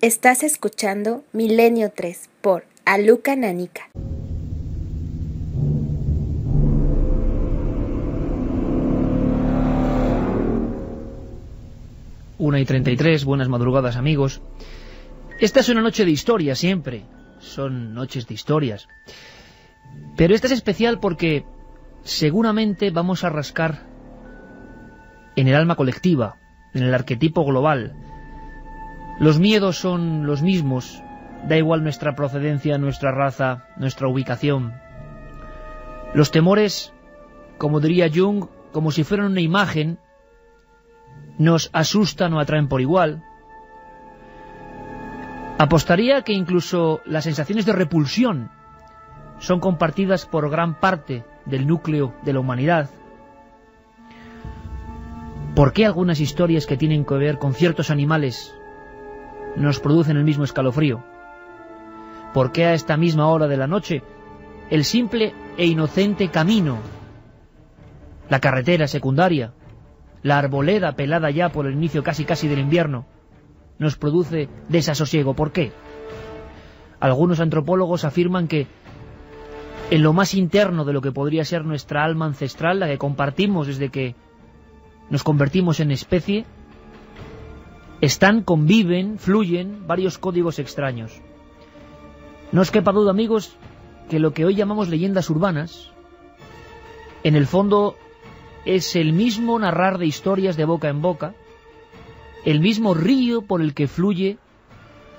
Estás escuchando Milenio 3 por Aluka Nanika. Una y 33, buenas madrugadas amigos. Esta es una noche de historia siempre, son noches de historias. Pero esta es especial porque seguramente vamos a rascar en el alma colectiva, en el arquetipo global. Los miedos son los mismos, da igual nuestra procedencia, nuestra raza, nuestra ubicación. Los temores, como diría Jung, como si fueran una imagen, nos asustan o atraen por igual. Apostaría que incluso las sensaciones de repulsión son compartidas por gran parte del núcleo de la humanidad. ¿Por qué algunas historias que tienen que ver con ciertos animales nos producen el mismo escalofrío? ¿Por qué a esta misma hora de la noche el simple e inocente camino, la carretera secundaria, la arboleda pelada ya por el inicio casi del invierno, nos produce desasosiego? ¿Por qué? Algunos antropólogos afirman que en lo más interno de lo que podría ser nuestra alma ancestral, la que compartimos desde que nos convertimos en especie, conviven, fluyen varios códigos extraños. No os quepa duda, amigos, que lo que hoy llamamos leyendas urbanas, en el fondo es el mismo narrar de historias de boca en boca, el mismo río por el que fluye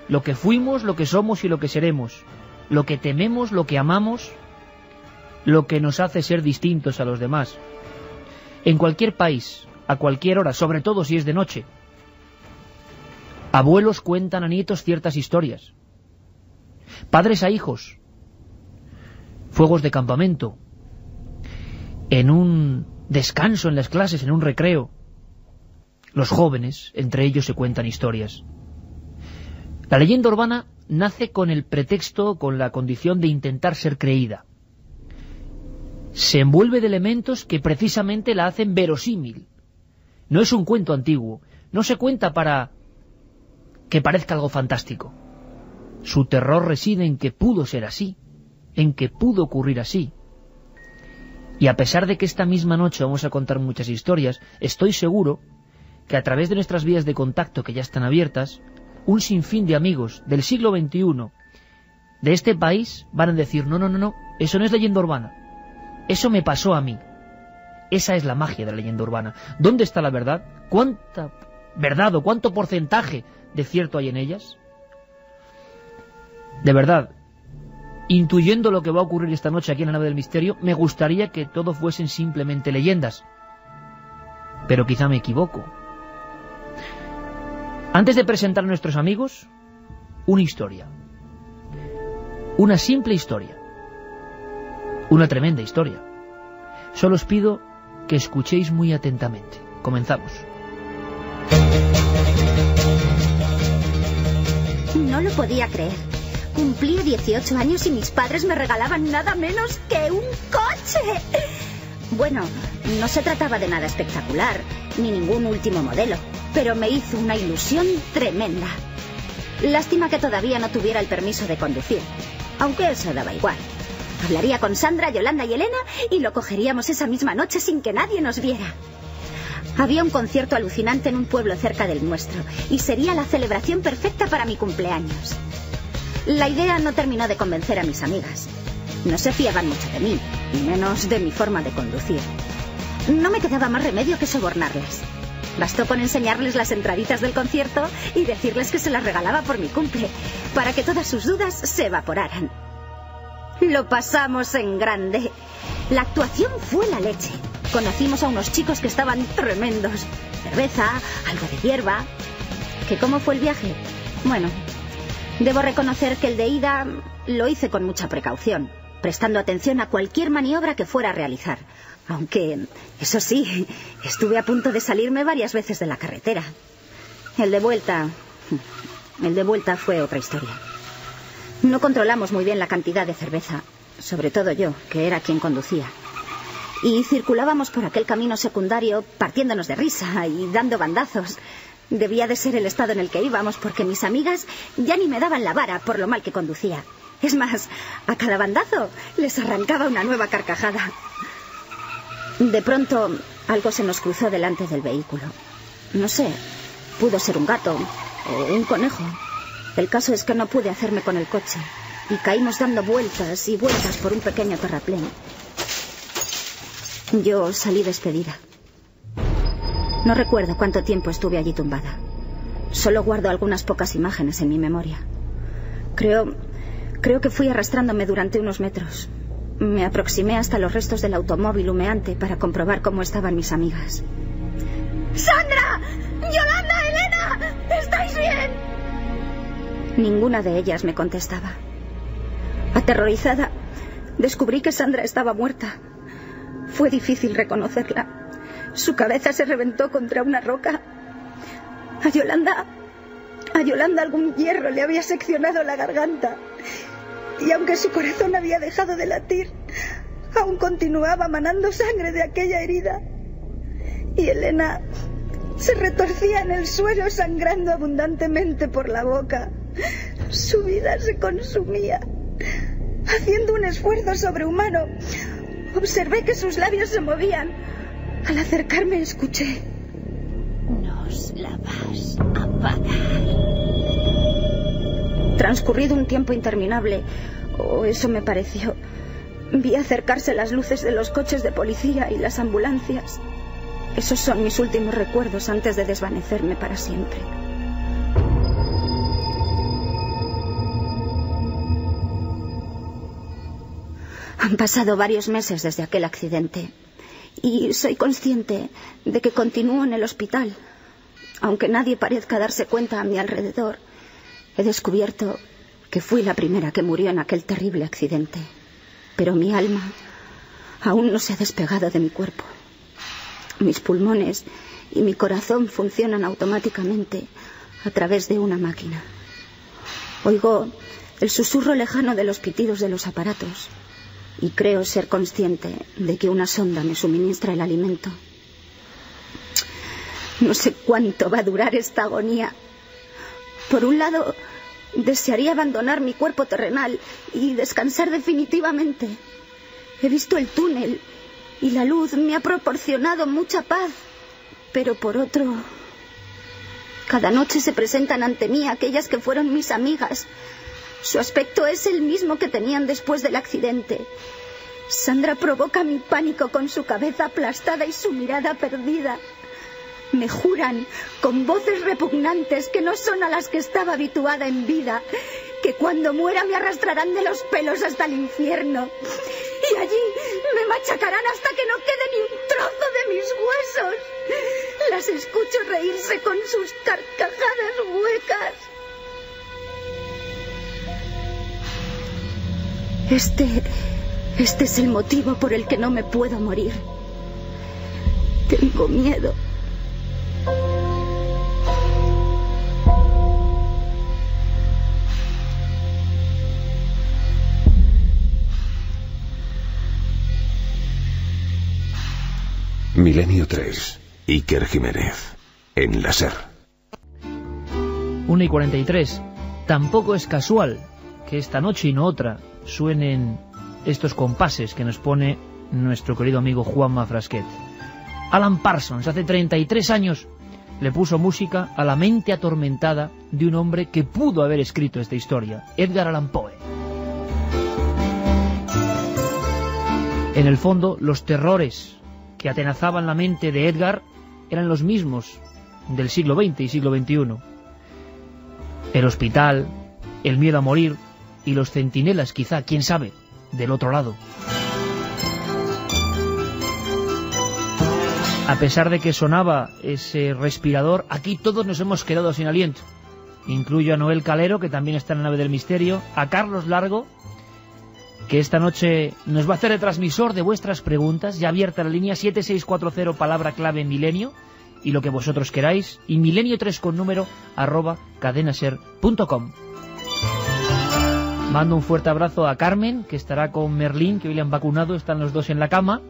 lo que fuimos, lo que somos y lo que seremos, lo que tememos, lo que amamos, lo que nos hace ser distintos a los demás. En cualquier país, a cualquier hora, sobre todo si es de noche, abuelos cuentan a nietos ciertas historias, padres a hijos, fuegos de campamento, en un descanso en las clases, en un recreo, los jóvenes, entre ellos, se cuentan historias. La leyenda urbana nace con el pretexto, con la condición de intentar ser creída. Se envuelve de elementos que precisamente la hacen verosímil. No es un cuento antiguo, no se cuenta para que parezca algo fantástico. Su terror reside en que pudo ser así, en que pudo ocurrir así. Y a pesar de que esta misma noche vamos a contar muchas historias, estoy seguro que a través de nuestras vías de contacto, que ya están abiertas, un sinfín de amigos del siglo XXI de este país van a decir: no, eso no es leyenda urbana, eso me pasó a mí. Esa es la magia de la leyenda urbana. ¿Dónde está la verdad? ¿Cuánta verdad o cuánto porcentaje de cierto hay en ellas? De verdad, intuyendo lo que va a ocurrir esta noche aquí en la nave del misterio, me gustaría que todo fuesen simplemente leyendas. Pero quizá me equivoco. Antes de presentar a nuestros amigos, una historia. Una simple historia. Una tremenda historia. Solo os pido que escuchéis muy atentamente. Comenzamos. No lo podía creer. Cumplía 18 años y mis padres me regalaban nada menos que un coche. Bueno, no se trataba de nada espectacular, ni ningún último modelo, pero me hizo una ilusión tremenda. Lástima que todavía no tuviera el permiso de conducir, aunque eso daba igual. Hablaría con Sandra, Yolanda y Elena y lo cogeríamos esa misma noche sin que nadie nos viera. Había un concierto alucinante en un pueblo cerca del nuestro y sería la celebración perfecta para mi cumpleaños. La idea no terminó de convencer a mis amigas. No se fiaban mucho de mí, y menos de mi forma de conducir. No me quedaba más remedio que sobornarlas. Bastó con enseñarles las entraditas del concierto y decirles que se las regalaba por mi cumple, para que todas sus dudas se evaporaran. Lo pasamos en grande. La actuación fue la leche. Conocimos a unos chicos que estaban tremendos. Cerveza, algo de hierba. ¿Que cómo fue el viaje? Bueno, debo reconocer que el de ida lo hice con mucha precaución, prestando atención a cualquier maniobra que fuera a realizar. Aunque, eso sí, estuve a punto de salirme varias veces de la carretera. El de vuelta fue otra historia. No controlamos muy bien la cantidad de cerveza, sobre todo yo, que era quien conducía. Y circulábamos por aquel camino secundario partiéndonos de risa y dando bandazos. Debía de ser el estado en el que íbamos, porque mis amigas ya ni me daban la vara por lo mal que conducía. Es más, a cada bandazo les arrancaba una nueva carcajada. De pronto, algo se nos cruzó delante del vehículo. No sé, pudo ser un gato o un conejo. El caso es que no pude hacerme con el coche y caímos dando vueltas y vueltas por un pequeño terraplén. Yo salí despedida. No recuerdo cuánto tiempo estuve allí tumbada. Solo guardo algunas pocas imágenes en mi memoria. Creo que fui arrastrándome durante unos metros. Me aproximé hasta los restos del automóvil humeante para comprobar cómo estaban mis amigas. ¡Sandra! ¡Yolanda! ¡Elena! ¿Estáis bien? Ninguna de ellas me contestaba. Aterrorizada, descubrí que Sandra estaba muerta. Fue difícil reconocerla. Su cabeza se reventó contra una roca. A Yolanda algún hierro le había seccionado la garganta. Y aunque su corazón había dejado de latir, aún continuaba manando sangre de aquella herida. Y Elena se retorcía en el suelo, sangrando abundantemente por la boca. Su vida se consumía. Haciendo un esfuerzo sobrehumano, observé que sus labios se movían. Al acercarme escuché: «Nos la vas a pagar». Transcurrido un tiempo interminable, o eso me pareció, vi acercarse las luces de los coches de policía y las ambulancias. Esos son mis últimos recuerdos antes de desvanecerme para siempre. Han pasado varios meses desde aquel accidente y soy consciente de que continúo en el hospital. Aunque nadie parezca darse cuenta a mi alrededor, he descubierto que fui la primera que murió en aquel terrible accidente. Pero mi alma aún no se ha despegado de mi cuerpo. Mis pulmones y mi corazón funcionan automáticamente a través de una máquina. Oigo el susurro lejano de los pitidos de los aparatos y creo ser consciente de que una sonda me suministra el alimento. No sé cuánto va a durar esta agonía. Por un lado, desearía abandonar mi cuerpo terrenal y descansar definitivamente. He visto el túnel y la luz me ha proporcionado mucha paz. Pero por otro, cada noche se presentan ante mí aquellas que fueron mis amigas. Su aspecto es el mismo que tenían después del accidente. Sandra provoca mi pánico con su cabeza aplastada y su mirada perdida. Me juran, con voces repugnantes, que no son a las que estaba habituada en vida, que cuando muera me arrastrarán de los pelos hasta el infierno. Y allí me machacarán hasta que no quede ni un trozo de mis huesos. Las escucho reírse con sus carcajadas huecas. Este es el motivo por el que no me puedo morir. Tengo miedo. Milenio 3, Iker Jiménez, en la SER. 1:43. Tampoco es casual que esta noche y no otra suenen estos compases que nos pone nuestro querido amigo Juanma Frasquet. Alan Parsons, hace 33 años, le puso música a la mente atormentada de un hombre que pudo haber escrito esta historia, Edgar Allan Poe. En el fondo, los terrores que atenazaban la mente de Edgar eran los mismos del siglo XX y siglo XXI. El hospital, el miedo a morir y los centinelas, quizá, quién sabe, del otro lado. A pesar de que sonaba ese respirador, aquí todos nos hemos quedado sin aliento. Incluyo a Noel Calero, que también está en la nave del misterio, a Carlos Largo, que esta noche nos va a hacer el transmisor de vuestras preguntas, ya abierta la línea 7640 palabra clave milenio, y lo que vosotros queráis, y milenio3 con número @cadenaser.com. Mando un fuerte abrazo a Carmen, que estará con Merlín, que hoy le han vacunado, están los dos en la cama.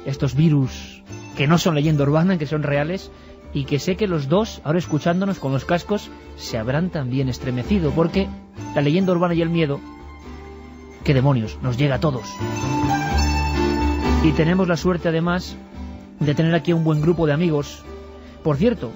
Estos virus que no son leyenda urbana, que son reales, y que sé que los dos, ahora escuchándonos con los cascos, se habrán también estremecido, porque la leyenda urbana y el miedo, qué demonios, nos llega a todos. Y tenemos la suerte además de tener aquí un buen grupo de amigos. Por cierto,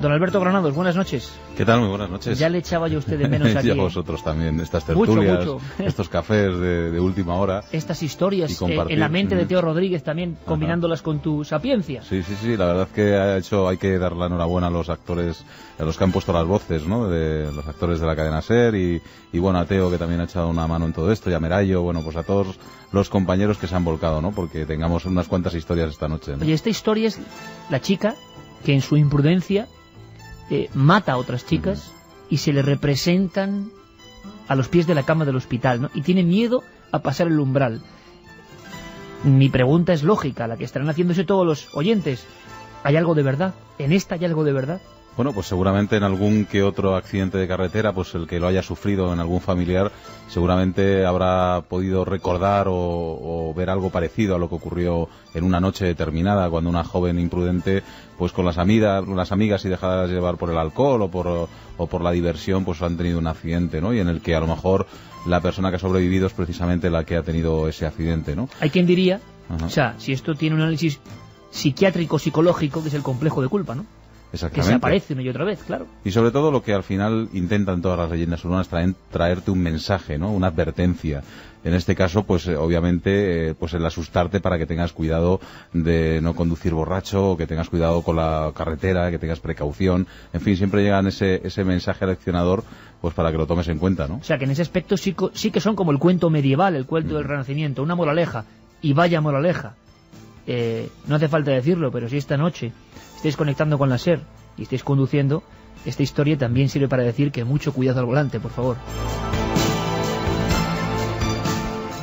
don Alberto Granados, buenas noches. ¿Qué tal? Muy buenas noches. Ya le echaba yo a usted de menos aquí. Y a vosotros también, estas tertulias, mucho. Estos cafés de última hora. Estas historias en la mente de Teo Rodríguez también, combinándolas con tu sapiencia. Sí, la verdad que hay que dar la enhorabuena a los actores, a los que han puesto las voces, ¿no? De los actores de la cadena SER y bueno, a Teo, que también ha echado una mano en todo esto, y a Merayo, bueno, pues a todos los compañeros que se han volcado, ¿no? Porque tengamos unas cuantas historias esta noche, ¿no? Oye, esta historia es la chica que en su imprudencia mata a otras chicas y se le representan a los pies de la cama del hospital, ¿no? Y tiene miedo a pasar el umbral. Mi pregunta es lógica, la que estarán haciéndose todos los oyentes. ¿Hay algo de verdad? ¿En esta hay algo de verdad? Bueno, pues seguramente en algún que otro accidente de carretera, pues el que lo haya sufrido en algún familiar, seguramente habrá podido recordar o ver algo parecido a lo que ocurrió en una noche determinada, cuando una joven imprudente, pues con las amigas y dejadas llevar por el alcohol o por la diversión, pues han tenido un accidente, ¿no? Y en el que a lo mejor la persona que ha sobrevivido es precisamente la que ha tenido ese accidente, ¿no? Hay quien diría, Ajá. O sea, si esto tiene un análisis psiquiátrico, psicológico, que es el complejo de culpa, ¿no? Que se aparece una y otra vez, claro. Y sobre todo lo que al final intentan todas las leyendas urbanas, traerte un mensaje, ¿no? Una advertencia. En este caso, pues obviamente, pues el asustarte para que tengas cuidado de no conducir borracho, o que tengas cuidado con la carretera, que tengas precaución. En fin, siempre llegan ese mensaje aleccionador, pues para que lo tomes en cuenta, ¿no? O sea, que en ese aspecto sí que son como el cuento medieval, el cuento del Renacimiento, una moraleja, y vaya moraleja. No hace falta decirlo, pero si esta noche estáis conectando con la SER y estáis conduciendo, esta historia también sirve para decir que mucho cuidado al volante, por favor.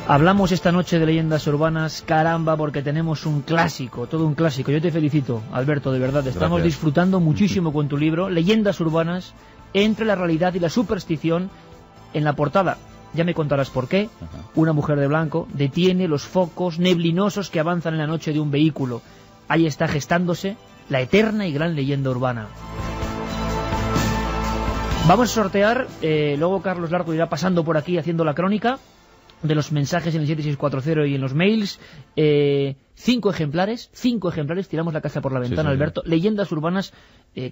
Hablamos esta noche de leyendas urbanas, caramba, porque tenemos un clásico, todo un clásico. Yo te felicito, Alberto, de verdad. Estamos Gracias. Disfrutando muchísimo con tu libro, Leyendas urbanas, entre la realidad y la superstición. En la portada, ya me contarás por qué, una mujer de blanco detiene los focos neblinosos que avanzan en la noche de un vehículo. Ahí está gestándose la eterna y gran leyenda urbana. Vamos a sortear, luego Carlos Largo irá pasando por aquí haciendo la crónica de los mensajes en el 7640 y en los mails. 5 ejemplares, tiramos la casa por la ventana, sí, Alberto. Leyendas urbanas,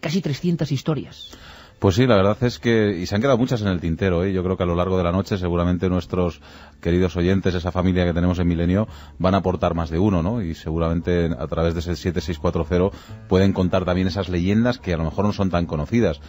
casi 300 historias. Pues sí, la verdad es que, y se han quedado muchas en el tintero, ¿eh? Yo creo que a lo largo de la noche seguramente nuestros queridos oyentes, esa familia que tenemos en Milenio, van a aportar más de uno, ¿no? Y seguramente a través de ese 7640 pueden contar también esas leyendas que a lo mejor no son tan conocidas.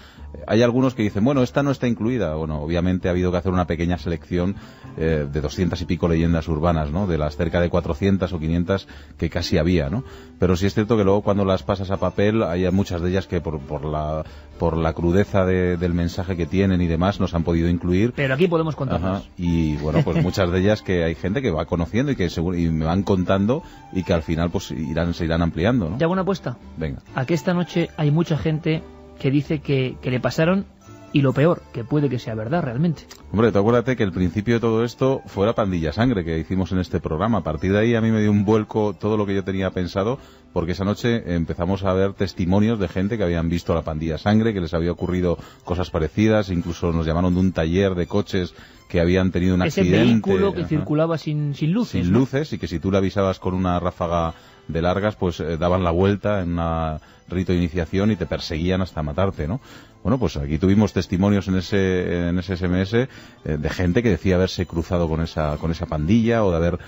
Hay algunos que dicen, bueno, esta no está incluida. Bueno, obviamente ha habido que hacer una pequeña selección de 200 y pico leyendas urbanas, ¿no? De las cerca de 400 o 500 que casi había, ¿no? Pero sí es cierto que luego cuando las pasas a papel hay muchas de ellas que por la crudeza del mensaje que tienen y demás nos han podido incluir. Pero aquí podemos contarnos. Y bueno, pues muchas de ellas que hay gente que va conociendo y me van contando y que al final pues se irán ampliando, ¿no? ¿Ya hago una apuesta? Venga. Aquí esta noche hay mucha gente que dice que le pasaron, y lo peor, que puede que sea verdad realmente. Hombre, tú acuérdate que el principio de todo esto fue la Pandilla Sangre que hicimos en este programa. A partir de ahí a mí me dio un vuelco todo lo que yo tenía pensado, porque esa noche empezamos a ver testimonios de gente que habían visto a la Pandilla Sangre, que les había ocurrido cosas parecidas, incluso nos llamaron de un taller de coches que habían tenido un accidente. Ese vehículo que circulaba sin luces. Sin luces, y que si tú le avisabas con una ráfaga de largas, pues daban la vuelta en un rito de iniciación y te perseguían hasta matarte, ¿no? Bueno, pues aquí tuvimos testimonios en ese SMS de gente que decía haberse cruzado con esa pandilla o de haber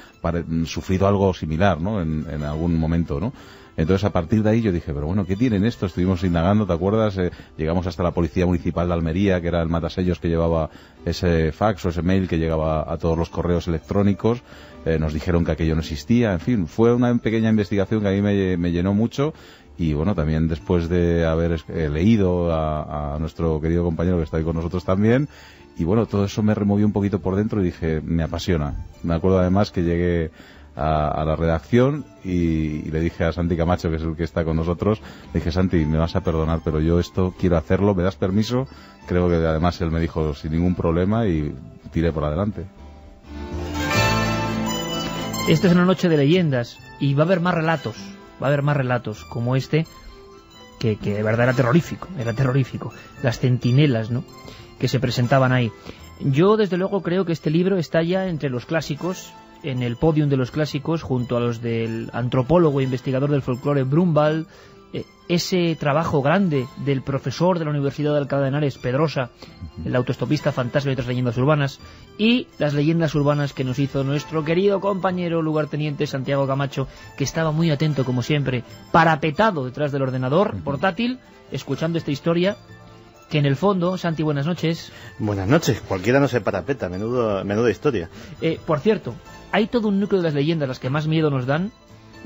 sufrido algo similar, ¿no? En algún momento, ¿no? Entonces, a partir de ahí yo dije, pero bueno, ¿qué tienen esto? Estuvimos indagando, ¿te acuerdas? Llegamos hasta la Policía Municipal de Almería, que era el matasellos que llevaba ese fax o ese mail que llegaba a todos los correos electrónicos. Nos dijeron que aquello no existía. En fin, fue una pequeña investigación que a mí me llenó mucho. Y bueno, también después de haber leído a nuestro querido compañero que está ahí con nosotros también, y bueno, todo eso me removió un poquito por dentro y dije, me apasiona. Me acuerdo además que llegué a la redacción y le dije a Santi Camacho, que es el que está con nosotros, le dije, Santi, me vas a perdonar, pero yo esto quiero hacerlo, ¿me das permiso? Creo que además él me dijo sin ningún problema y tiré por adelante. Esta es una noche de leyendas y va a haber más relatos como este, que de verdad era terrorífico, las centinelas, ¿no?, que se presentaban ahí. Yo, desde luego, creo que este libro está ya entre los clásicos, en el podium de los clásicos, junto a los del antropólogo e investigador del folclore Brunvald, ese trabajo grande del profesor de la Universidad de Alcalá de Henares, Pedrosa, el autoestopista fantasma y otras leyendas urbanas, y las leyendas urbanas que nos hizo nuestro querido compañero lugarteniente Santiago Camacho, que estaba muy atento, como siempre, parapetado detrás del ordenador portátil, escuchando esta historia, que en el fondo... Santi, buenas noches. Buenas noches, cualquiera no se parapeta, menuda historia. Por cierto, hay todo un núcleo de las leyendas, las que más miedo nos dan,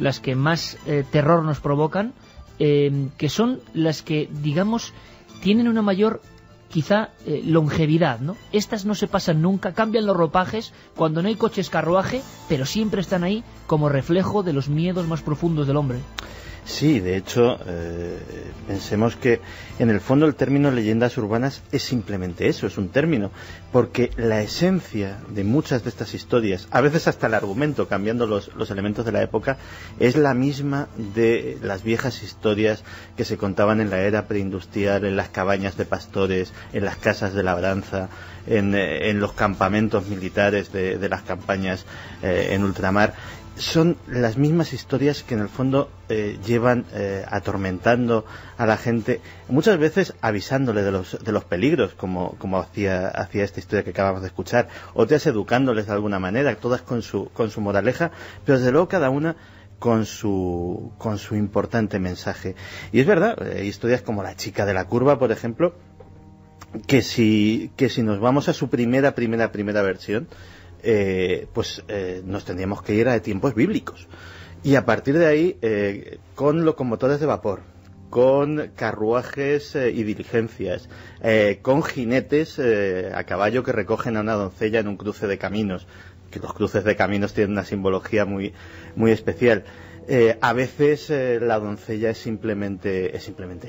las que más terror nos provocan, que son las que, digamos, tienen una mayor, quizá, longevidad, ¿no? Estas no se pasan nunca, cambian los ropajes cuando no hay coches carruaje, pero siempre están ahí como reflejo de los miedos más profundos del hombre. Sí, de hecho, pensemos que en el fondo el término leyendas urbanas es simplemente eso, es un término, porque la esencia de muchas de estas historias, a veces hasta el argumento, cambiando los elementos de la época, es la misma de las viejas historias que se contaban en la era preindustrial, en las cabañas de pastores, en las casas de labranza, en los campamentos militares de las campañas en ultramar. Son las mismas historias que en el fondo llevan atormentando a la gente, muchas veces avisándole de los peligros, como hacía esta historia que acabamos de escuchar, otras educándoles de alguna manera, todas con su moraleja, pero desde luego cada una con su importante mensaje. Y es verdad, historias como La chica de la curva, por ejemplo, que si nos vamos a su primera versión, nos tendríamos que ir a tiempos bíblicos, y a partir de ahí con locomotores de vapor, con carruajes y diligencias, con jinetes a caballo que recogen a una doncella en un cruce de caminos, que los cruces de caminos tienen una simbología muy, muy especial. A veces la doncella es simplemente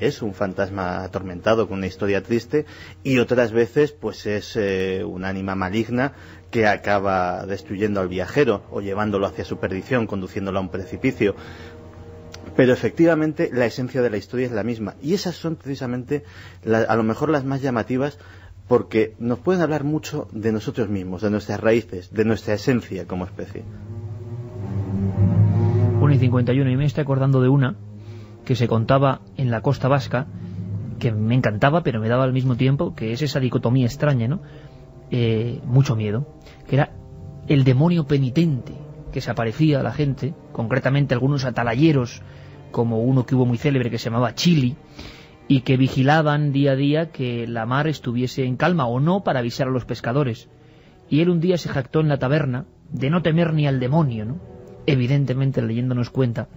eso, un fantasma atormentado con una historia triste, y otras veces pues es un ánima maligna que acaba destruyendo al viajero o llevándolo hacia su perdición, conduciéndolo a un precipicio. Pero efectivamente la esencia de la historia es la misma, y esas son precisamente a lo mejor las más llamativas, porque nos pueden hablar mucho de nosotros mismos, de nuestras raíces, de nuestra esencia como especie. 1:51, y me estoy acordando de una que se contaba en la costa vasca, que me encantaba, pero me daba al mismo tiempo, que es esa dicotomía extraña, ¿no? Mucho miedo, que era el demonio penitente que se aparecía a la gente, concretamente algunos atalayeros, como uno que hubo muy célebre que se llamaba Chili, y que vigilaban día a día que la mar estuviese en calma o no, para avisar a los pescadores. Y él un día se jactó en la taberna de no temer ni al demonio, ¿no? Evidentemente la leyenda nos cuenta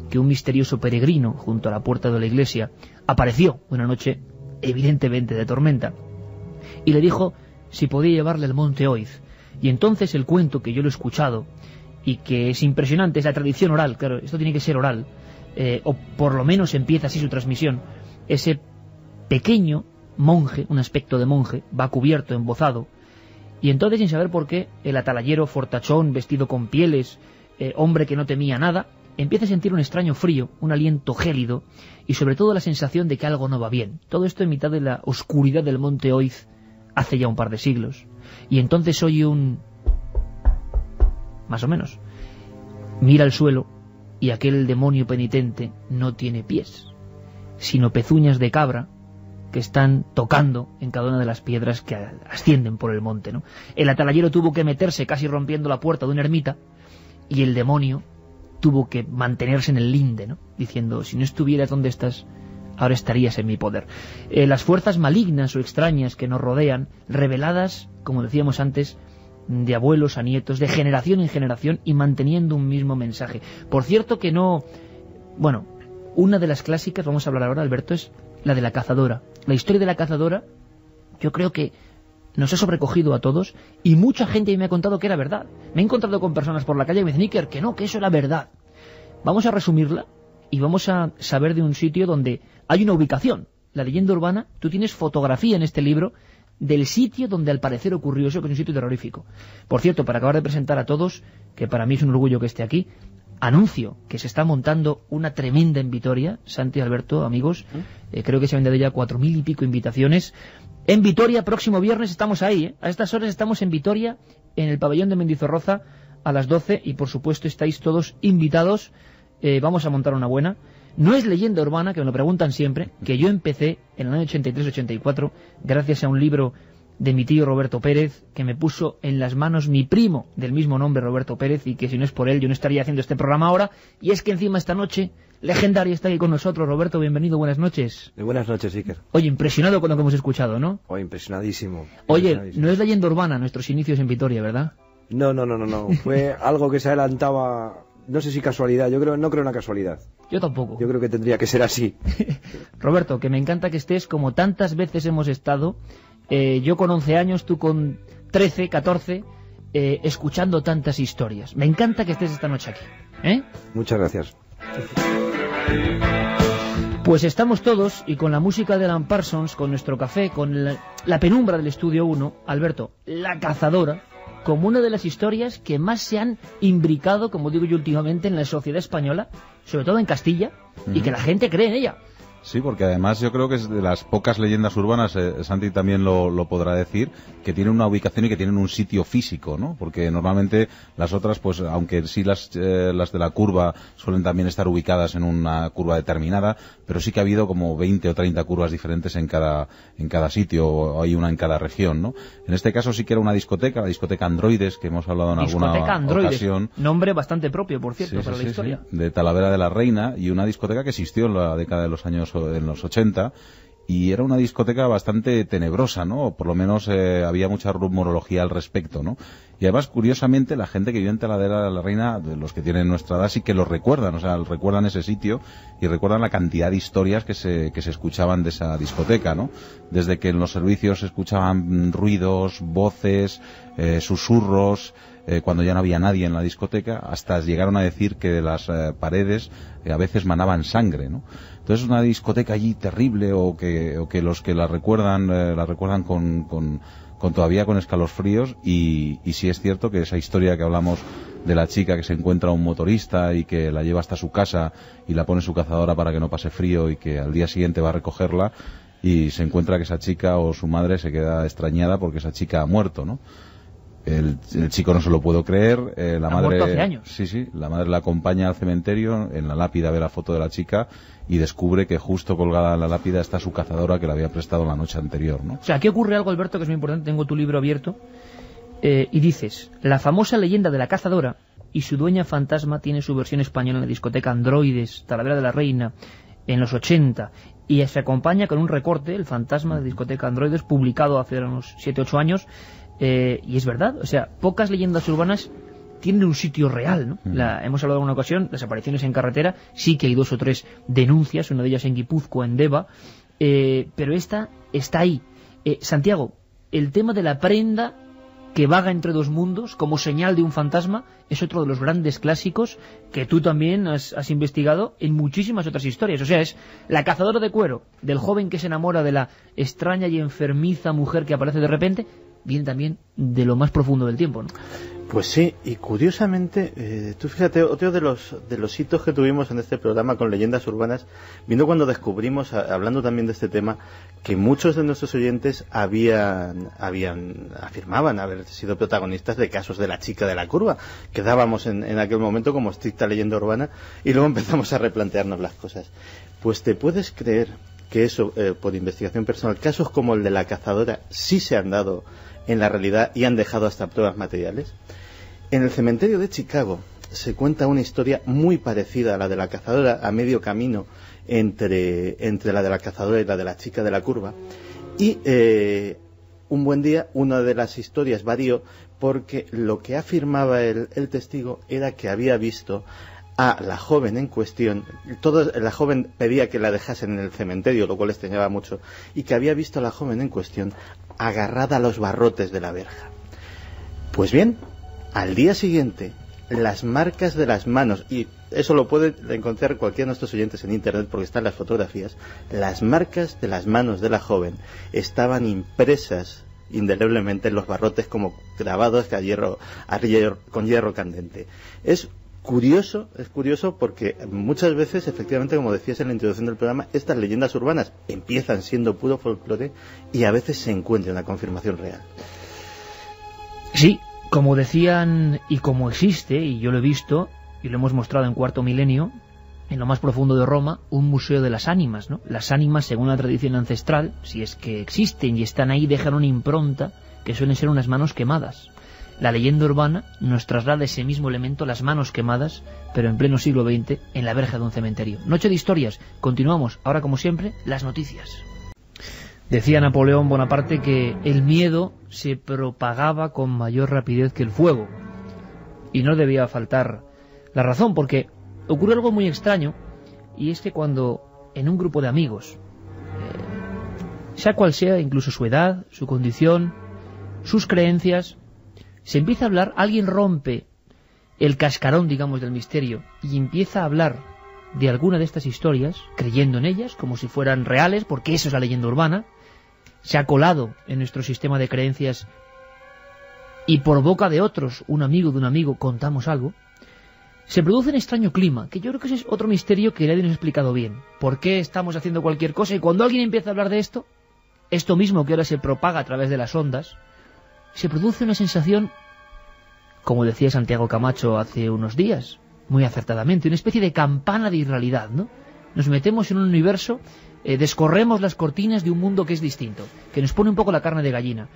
que un misterioso peregrino junto a la puerta de la iglesia apareció una noche evidentemente de tormenta y le dijo si podía llevarle al monte Oiz. Y entonces el cuento, que yo lo he escuchado y que es impresionante, es la tradición oral, claro, esto tiene que ser oral, o por lo menos empieza así su transmisión. Ese pequeño monje, un aspecto de monje, va cubierto, embozado, y entonces, sin saber por qué, el atalayero fortachón, vestido con pieles, hombre que no temía nada, empieza a sentir un extraño frío, un aliento gélido, y sobre todo la sensación de que algo no va bien. Todo esto en mitad de la oscuridad del monte Oiz, hace ya un par de siglos. Y entonces oye un... más o menos. Mira al suelo, y aquel demonio penitente no tiene pies, sino pezuñas de cabra que están tocando en cada una de las piedras que ascienden por el monte, ¿no? El atalayero tuvo que meterse casi rompiendo la puerta de una ermita, y el demonio tuvo que mantenerse en el linde, ¿no? Diciendo, si no estuvieras donde estás, ahora estarías en mi poder. Las fuerzas malignas o extrañas que nos rodean, reveladas, como decíamos antes, de abuelos a nietos, de generación en generación, y manteniendo un mismo mensaje. Por cierto que no... Bueno, una de las clásicas, vamos a hablar ahora, Alberto, es la de la cazadora. La historia de la cazadora, yo creo que nos ha sobrecogido a todos, y mucha gente me ha contado que era verdad. Me he encontrado con personas por la calle y me dicen, Iker, que no, que eso era verdad. Vamos a resumirla y vamos a saber de un sitio donde hay una ubicación. La leyenda urbana, tú tienes fotografía en este libro del sitio donde al parecer ocurrió eso, que es un sitio terrorífico. Por cierto, para acabar de presentar a todos, que para mí es un orgullo que esté aquí, Anuncio que se está montando una tremenda en Vitoria, Santi, Alberto, amigos, creo que se han vendido ya 4.000 y pico invitaciones. En Vitoria, próximo viernes estamos ahí, a estas horas estamos en Vitoria, en el pabellón de Mendizorroza, a las 12, y por supuesto estáis todos invitados. Vamos a montar una buena. No es leyenda urbana, que me lo preguntan siempre, que yo empecé en el año 83-84, gracias a un libro de mi tío Roberto Pérez, que me puso en las manos mi primo del mismo nombre, Roberto Pérez, y que si no es por él yo no estaría haciendo este programa ahora. Y es que encima esta noche, legendaria, está aquí con nosotros. Roberto, bienvenido, buenas noches. Buenas noches, Iker. Oye, impresionado con lo que hemos escuchado, ¿no? Oye, impresionadísimo. Oye, no es leyenda urbana nuestros inicios en Vitoria, ¿verdad? No. Fue algo que se adelantaba, no sé si casualidad, no creo una casualidad. Yo tampoco. Yo creo que tendría que ser así. Roberto, que me encanta que estés como tantas veces hemos estado, yo con 11 años, tú con 13, 14, escuchando tantas historias. Me encanta que estés esta noche aquí. Muchas gracias. Pues estamos todos, y con la música de Alan Parsons, con nuestro café, con la penumbra del Estudio 1, Alberto, La Cazadora, como una de las historias que más se han imbricado, como digo yo últimamente, en la sociedad española, sobre todo en Castilla, y que la gente cree en ella. Sí, porque además yo creo que es de las pocas leyendas urbanas, Santi también lo podrá decir, que tienen una ubicación y que tienen un sitio físico, ¿no? Porque normalmente las otras, pues aunque sí las de la curva suelen también estar ubicadas en una curva determinada, pero sí que ha habido como 20 o 30 curvas diferentes en cada sitio, o hay una en cada región, ¿no? En este caso sí que era una discoteca, la discoteca Androides, que hemos hablado en alguna ocasión. Nombre bastante propio, por cierto, para la historia. Sí, de Talavera de la Reina, y una discoteca que existió en la década de los años en los 80, y era una discoteca bastante tenebrosa, ¿no? O por lo menos había mucha rumorología al respecto, ¿no? Y además, curiosamente, la gente que vive en Talavera de la Reina, de los que tienen nuestra edad, sí que lo recuerdan, o sea, recuerdan ese sitio y recuerdan la cantidad de historias que se escuchaban de esa discoteca, ¿no? Desde que en los servicios se escuchaban ruidos, voces, susurros, cuando ya no había nadie en la discoteca, hasta llegaron a decir que de las paredes a veces manaban sangre, ¿no? Entonces una discoteca allí terrible, o que los que la recuerdan con todavía con escalofríos, y sí es cierto que esa historia que hablamos de la chica que se encuentra un motorista y que la lleva hasta su casa y la pone en su cazadora para que no pase frío, y que al día siguiente va a recogerla y se encuentra que esa chica o su madre se queda extrañada porque esa chica ha muerto, ¿no? El chico no se lo puedo creer, la madre, muerto hace años. Sí, la madre la acompaña al cementerio, en la lápida ve la foto de la chica y descubre que justo colgada en la lápida está su cazadora que le había prestado la noche anterior, ¿no? O sea, aquí ocurre algo, Alberto, que es muy importante. Tengo tu libro abierto, y dices: la famosa leyenda de la cazadora y su dueña fantasma tiene su versión española en la discoteca Androides, Talavera de la Reina, en los 80, y se acompaña con un recorte, el fantasma de la discoteca Androides, publicado hace unos 7-8 años. Y es verdad, o sea, pocas leyendas urbanas tienen un sitio real, ¿no? Hemos hablado en una ocasión, las apariciones en carretera, sí que hay 2 o 3 denuncias, una de ellas en Guipúzcoa, en Deva, pero esta está ahí. Santiago, el tema de la prenda que vaga entre 2 mundos como señal de un fantasma es otro de los grandes clásicos que tú también has investigado en muchísimas otras historias. O sea, es la cazadora de cuero del joven que se enamora de la extraña y enfermiza mujer que aparece de repente, viene también de lo más profundo del tiempo, ¿no? Pues sí, y curiosamente, tú fíjate, otro de los hitos que tuvimos en este programa con leyendas urbanas, vino cuando descubrimos, hablando también de este tema, que muchos de nuestros oyentes afirmaban haber sido protagonistas de casos de la chica de la curva, que dábamos en aquel momento como estricta leyenda urbana, y luego empezamos a replantearnos las cosas. Pues te puedes creer que eso, por investigación personal, casos como el de la cazadora sí se han dado en la realidad y han dejado hasta pruebas materiales. En el cementerio de Chicago se cuenta una historia muy parecida a la de la cazadora, a medio camino entre la de la cazadora y la de la chica de la curva, y un buen día una de las historias varió porque lo que afirmaba el testigo era que había visto a la joven en cuestión. La joven pedía que la dejasen en el cementerio, lo cual extrañaba mucho, y que había visto a la joven en cuestión agarrada a los barrotes de la verja. Pues bien, al día siguiente, las marcas de las manos, y eso lo puede encontrar cualquiera de nuestros oyentes en internet porque están las fotografías, las marcas de las manos de la joven estaban impresas indeleblemente en los barrotes como grabados con hierro candente. Es curioso porque muchas veces, efectivamente, como decías en la introducción del programa, estas leyendas urbanas empiezan siendo puro folclore y a veces se encuentra una confirmación real. Sí, como decían y como existe, y yo lo he visto y lo hemos mostrado en Cuarto Milenio, en lo más profundo de Roma, un museo de las ánimas, ¿no? Las ánimas, según la tradición ancestral, si es que existen y están ahí, dejan una impronta que suelen ser unas manos quemadas. La leyenda urbana nos traslada ese mismo elemento, las manos quemadas, pero en pleno siglo XX, en la verja de un cementerio. Noche de historias. Continuamos. Ahora, como siempre, las noticias. Decía Napoleón Bonaparte que el miedo se propagaba con mayor rapidez que el fuego. Y no debía faltar la razón, porque ocurre algo muy extraño, y es que cuando en un grupo de amigos, sea cual sea, incluso su edad, su condición, sus creencias, se empieza a hablar, alguien rompe el cascarón, digamos, del misterio y empieza a hablar de alguna de estas historias, creyendo en ellas, como si fueran reales, porque eso es la leyenda urbana, se ha colado en nuestro sistema de creencias y por boca de otros, un amigo de un amigo, contamos algo, se produce un extraño clima, que yo creo que ese es otro misterio que nadie nos ha explicado bien. ¿Por qué estamos haciendo cualquier cosa? Y cuando alguien empieza a hablar de esto mismo que ahora se propaga a través de las ondas, se produce una sensación, como decía Santiago Camacho hace unos días, muy acertadamente, una especie de campana de irrealidad, ¿no? Nos metemos en un universo, descorremos las cortinas de un mundo que es distinto, que nos pone un poco la carne de gallina.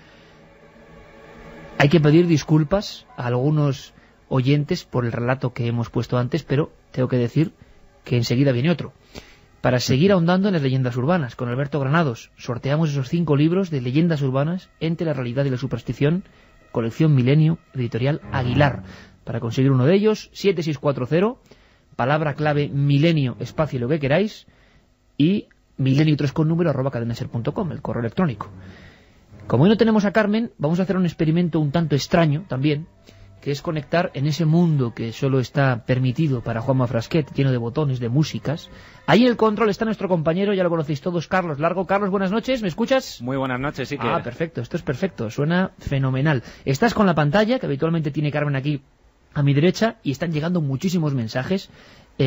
Hay que pedir disculpas a algunos oyentes por el relato que hemos puesto antes, pero tengo que decir que enseguida viene otro. Para seguir ahondando en las leyendas urbanas, con Alberto Granados, sorteamos esos 5 libros de leyendas urbanas entre la realidad y la superstición, colección Milenio, editorial Aguilar. Para conseguir uno de ellos, 7640, palabra clave Milenio, espacio lo que queráis, y milenio3 con número @cadenaser.com, el correo electrónico. Como hoy no tenemos a Carmen, vamos a hacer un experimento un tanto extraño también, que es conectar en ese mundo que solo está permitido para Juanma Frasquet, lleno de botones, de músicas. Ahí en el control está nuestro compañero, ya lo conocéis todos, Carlos Largo. Carlos, buenas noches, ¿me escuchas? Muy buenas noches, sí que... Ah, perfecto, esto es perfecto, suena fenomenal. Estás con la pantalla, que habitualmente tiene Carmen aquí a mi derecha, y están llegando muchísimos mensajes.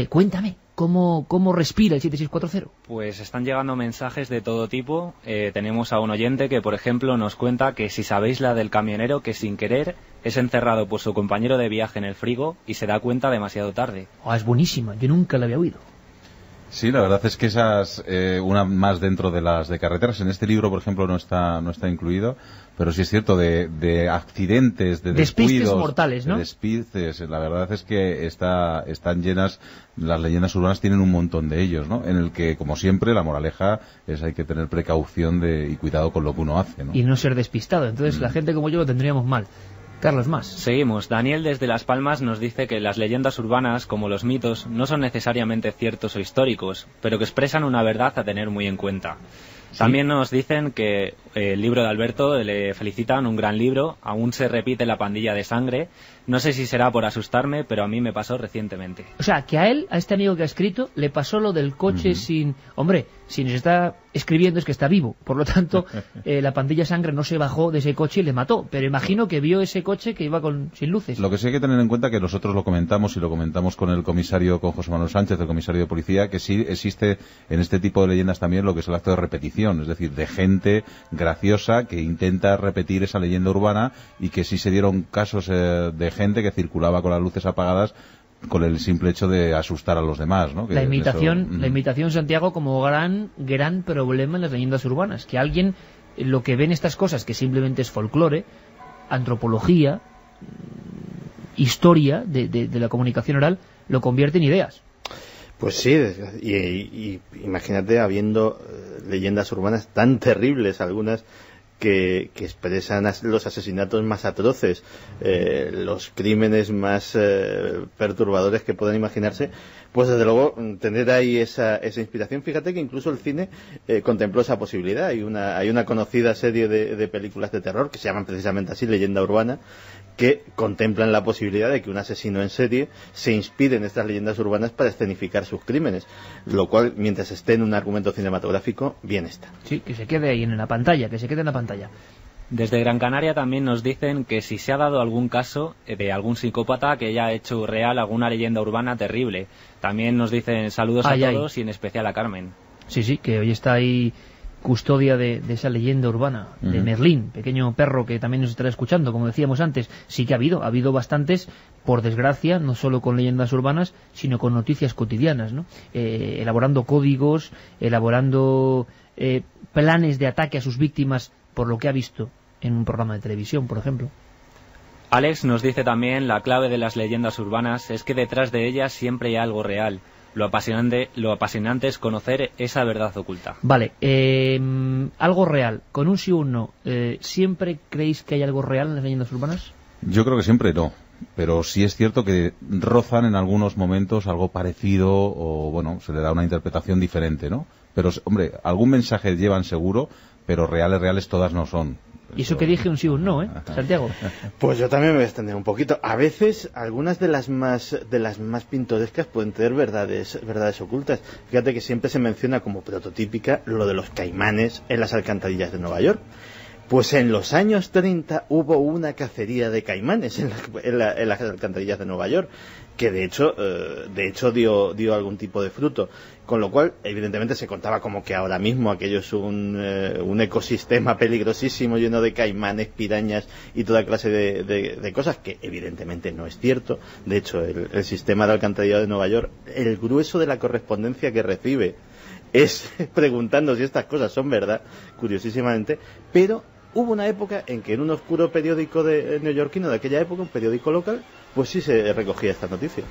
Cuéntame, ¿cómo respira el 7640? Pues están llegando mensajes de todo tipo. Tenemos a un oyente que, por ejemplo, nos cuenta que si sabéis la del camionero que sin querer es encerrado por su compañero de viaje en el frigo y se da cuenta demasiado tarde. Oh, es buenísima, yo nunca la había oído. Sí, la verdad es que esas, una más dentro de las de carreteras. En este libro, por ejemplo, no está incluido, pero sí es cierto, de accidentes, de despistes descuidos, mortales, ¿no? De despistes. La verdad es que están llenas, las leyendas urbanas tienen un montón de ellos, ¿no? En el que, como siempre, la moraleja es hay que tener precaución y cuidado con lo que uno hace, ¿no? Y no ser despistado. Entonces la gente como yo lo tendríamos mal. Carlos, más. Seguimos. Daniel desde Las Palmas nos dice que las leyendas urbanas, como los mitos, no son necesariamente ciertos o históricos, pero que expresan una verdad a tener muy en cuenta. ¿Sí? También nos dicen que el libro de Alberto, le felicitan, un gran libro, aún se repite La pandilla de sangre. No sé si será por asustarme, pero a mí me pasó recientemente. O sea, que a él, a este amigo que ha escrito, le pasó lo del coche sin... Hombre, si nos está escribiendo es que está vivo. Por lo tanto, la pandilla de sangre no se bajó de ese coche y le mató. Pero imagino que vio ese coche que iba sin luces. Lo que sí hay que tener en cuenta, que nosotros lo comentamos y lo comentamos con el comisario, con José Manuel Sánchez, el comisario de policía, que sí existe en este tipo de leyendas también lo que es el acto de repetición. Es decir, de gente graciosa que intenta repetir esa leyenda urbana, y que sí se dieron casos de gente que circulaba con las luces apagadas con el simple hecho de asustar a los demás, ¿no? Que la imitación, Santiago, como gran problema en las leyendas urbanas, que alguien, lo que ven estas cosas, que simplemente es folclore, antropología, historia de la comunicación oral, lo convierte en ideas. Pues sí, y imagínate habiendo leyendas urbanas tan terribles, algunas que expresan los asesinatos más atroces, los crímenes más perturbadores que puedan imaginarse. Pues desde luego tener ahí esa inspiración. Fíjate que incluso el cine contempló esa posibilidad. Hay una conocida serie de películas de terror que se llaman precisamente así, Leyenda Urbana, que contemplan la posibilidad de que un asesino en serie se inspire en estas leyendas urbanas para escenificar sus crímenes, lo cual, mientras esté en un argumento cinematográfico, bien está. Sí, que se quede ahí en la pantalla, que se quede en la pantalla. Desde Gran Canaria también nos dicen que si se ha dado algún caso de algún psicópata que haya hecho real alguna leyenda urbana terrible. También nos dicen saludos a todos y en especial a Carmen. Sí, que hoy está ahí custodia de esa leyenda urbana, de Merlín, pequeño perro que también nos estará escuchando, como decíamos antes. Sí que ha habido bastantes, por desgracia, no solo con leyendas urbanas, sino con noticias cotidianas, ¿no? Elaborando códigos, elaborando planes de ataque a sus víctimas por lo que ha visto en un programa de televisión, por ejemplo. Alex nos dice también la clave de las leyendas urbanas es que detrás de ellas siempre hay algo real. Lo apasionante es conocer esa verdad oculta. Vale, algo real, con un sí o un no, ¿siempre creéis que hay algo real en las leyendas urbanas? Yo creo que siempre no, pero sí es cierto que rozan en algunos momentos algo parecido o, bueno, se le da una interpretación diferente, ¿no? Pero, hombre, algún mensaje llevan seguro, pero reales todas no son. Y eso que dije un sí o un no, Santiago. Pues yo también me voy a extender un poquito. A veces, algunas de las más pintorescas pueden tener verdades ocultas. Fíjate que siempre se menciona como prototípica lo de los caimanes en las alcantarillas de Nueva York. Pues en los años 30 hubo una cacería de caimanes en las alcantarillas de Nueva York, que de hecho dio algún tipo de fruto. Con lo cual, evidentemente, se contaba como que ahora mismo aquello es un ecosistema peligrosísimo lleno de caimanes, pirañas y toda clase de cosas, que evidentemente no es cierto. De hecho, el sistema de alcantarillado de Nueva York, el grueso de la correspondencia que recibe es preguntando si estas cosas son verdad, curiosísimamente, pero hubo una época en que en un oscuro periódico neoyorquino de aquella época, un periódico local, pues sí se recogía esta noticia.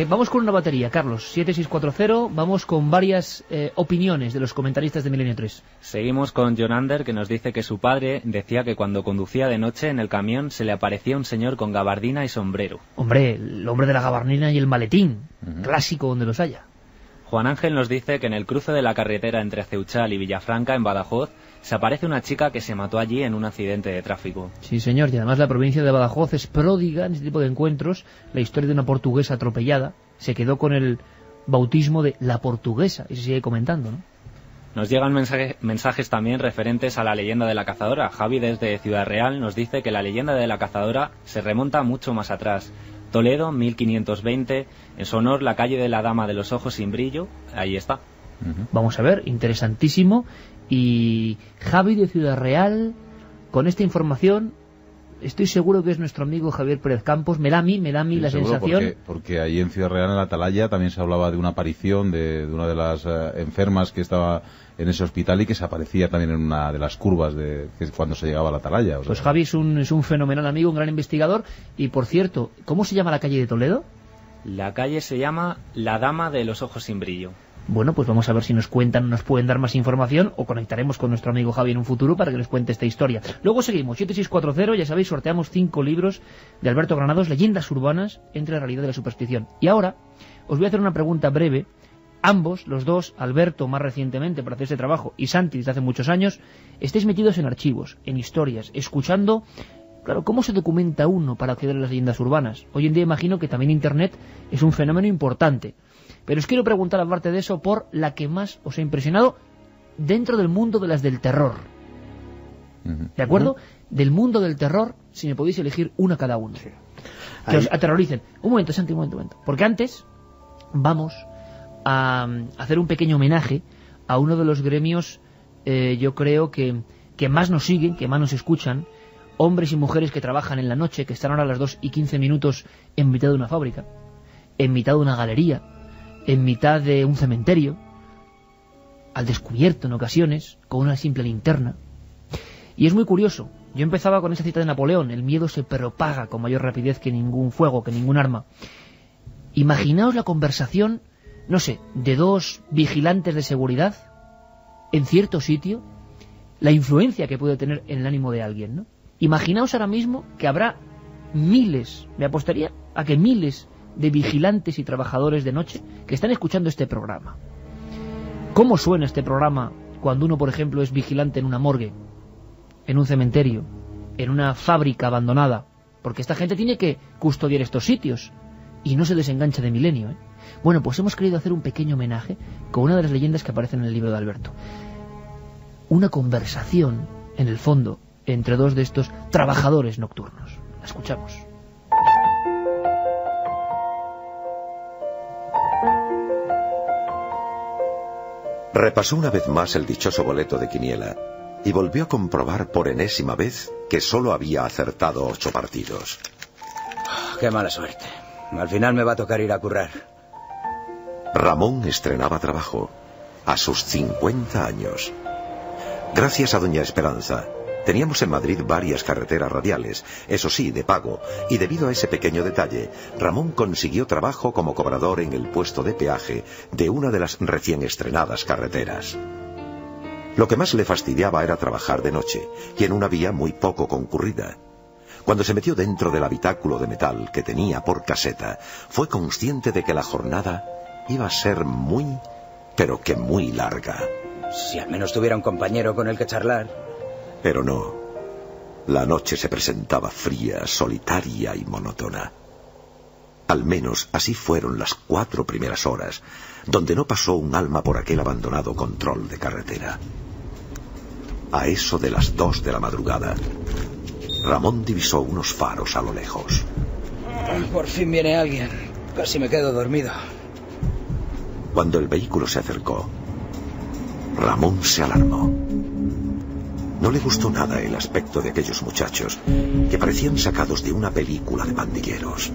Vamos con una batería, Carlos, 7640, vamos con varias opiniones de los comentaristas de Milenio 3. Seguimos con John Ander, que nos dice que su padre decía que cuando conducía de noche en el camión se le aparecía un señor con gabardina y sombrero. Hombre, el hombre de la gabardina y el maletín, clásico donde los haya. Juan Ángel nos dice que en el cruce de la carretera entre Ceuchal y Villafranca, en Badajoz, se aparece una chica que se mató allí en un accidente de tráfico. Sí, señor, y además la provincia de Badajoz es pródiga en este tipo de encuentros. La historia de una portuguesa atropellada se quedó con el bautismo de la portuguesa, y se sigue comentando, ¿no? Nos llegan mensajes también referentes a la leyenda de la cazadora. Javi, desde Ciudad Real, nos dice que la leyenda de la cazadora se remonta mucho más atrás. Toledo, 1520, en su honor la calle de la Dama de los Ojos sin Brillo, ahí está. Vamos a ver, interesantísimo. Y Javi de Ciudad Real, con esta información, estoy seguro que es nuestro amigo Javier Pérez Campos. Me da a mí la sensación. Porque ahí en Ciudad Real, en la Atalaya, también se hablaba de una aparición de una de las enfermas que estaba en ese hospital y que se aparecía también en una de las curvas que cuando se llegaba a la Atalaya. Pues Javi es un fenomenal amigo, un gran investigador. Y por cierto, ¿cómo se llama la calle de Toledo? La calle se llama La Dama de los Ojos sin Brillo. Bueno, pues vamos a ver si nos pueden dar más información, o conectaremos con nuestro amigo Javi en un futuro para que nos cuente esta historia. Luego seguimos, 7640, ya sabéis, sorteamos 5 libros de Alberto Granados, Leyendas urbanas entre la realidad y la superstición. Y ahora os voy a hacer una pregunta breve. Ambos, los dos, Alberto más recientemente para hacer este trabajo y Santi desde hace muchos años, estáis metidos en archivos, en historias, escuchando, claro, cómo se documenta uno para acceder a las leyendas urbanas. Hoy en día imagino que también Internet es un fenómeno importante. Pero os quiero preguntar, aparte de eso, por la que más os ha impresionado dentro del mundo de las del terror. ¿De acuerdo? Del mundo del terror, si me podéis elegir una cada uno. Sí. Que os aterroricen. Un momento, Santi, un momento. Porque antes vamos a hacer un pequeño homenaje a uno de los gremios, yo creo que más nos siguen, que más nos escuchan, hombres y mujeres que trabajan en la noche, que están ahora a las 2:15 en mitad de una fábrica, en mitad de una galería, en mitad de un cementerio, al descubierto en ocasiones, con una simple linterna. Y es muy curioso. Yo empezaba con esa cita de Napoleón: el miedo se propaga con mayor rapidez que ningún fuego, que ningún arma. Imaginaos la conversación, no sé, de dos vigilantes de seguridad en cierto sitio, la influencia que puede tener en el ánimo de alguien, ¿no? Imaginaos ahora mismo que habrá miles, me apostaría a que miles de vigilantes y trabajadores de noche que están escuchando este programa. ¿Cómo suena este programa cuando uno, por ejemplo, es vigilante en una morgue, en un cementerio, en una fábrica abandonada? Porque esta gente tiene que custodiar estos sitios y no se desengancha de Milenio, ¿eh? Bueno, pues hemos querido hacer un pequeño homenaje con una de las leyendas que aparecen en el libro de Alberto. Una conversación, en el fondo, entre dos de estos trabajadores nocturnos. La escuchamos. Repasó una vez más el dichoso boleto de quiniela y volvió a comprobar por enésima vez que solo había acertado 8 partidos. ¡Qué mala suerte! Al final me va a tocar ir a currar. Ramón estrenaba trabajo a sus 50 años. Gracias a doña Esperanza, teníamos en Madrid varias carreteras radiales, eso sí, de pago, y debido a ese pequeño detalle, Ramón consiguió trabajo como cobrador en el puesto de peaje de una de las recién estrenadas carreteras. Lo que más le fastidiaba era trabajar de noche, y en una vía muy poco concurrida. Cuando se metió dentro del habitáculo de metal que tenía por caseta, fue consciente de que la jornada iba a ser muy, pero que muy larga. Si al menos tuviera un compañero con el que charlar. Pero no. La noche se presentaba fría, solitaria y monótona. Al menos así fueron las 4 primeras horas, donde no pasó un alma por aquel abandonado control de carretera. A eso de las 2 de la madrugada, Ramón divisó unos faros a lo lejos. Por fin viene alguien. Casi me quedo dormido. Cuando el vehículo se acercó, Ramón se alarmó. No le gustó nada el aspecto de aquellos muchachos, que parecían sacados de una película de pandilleros.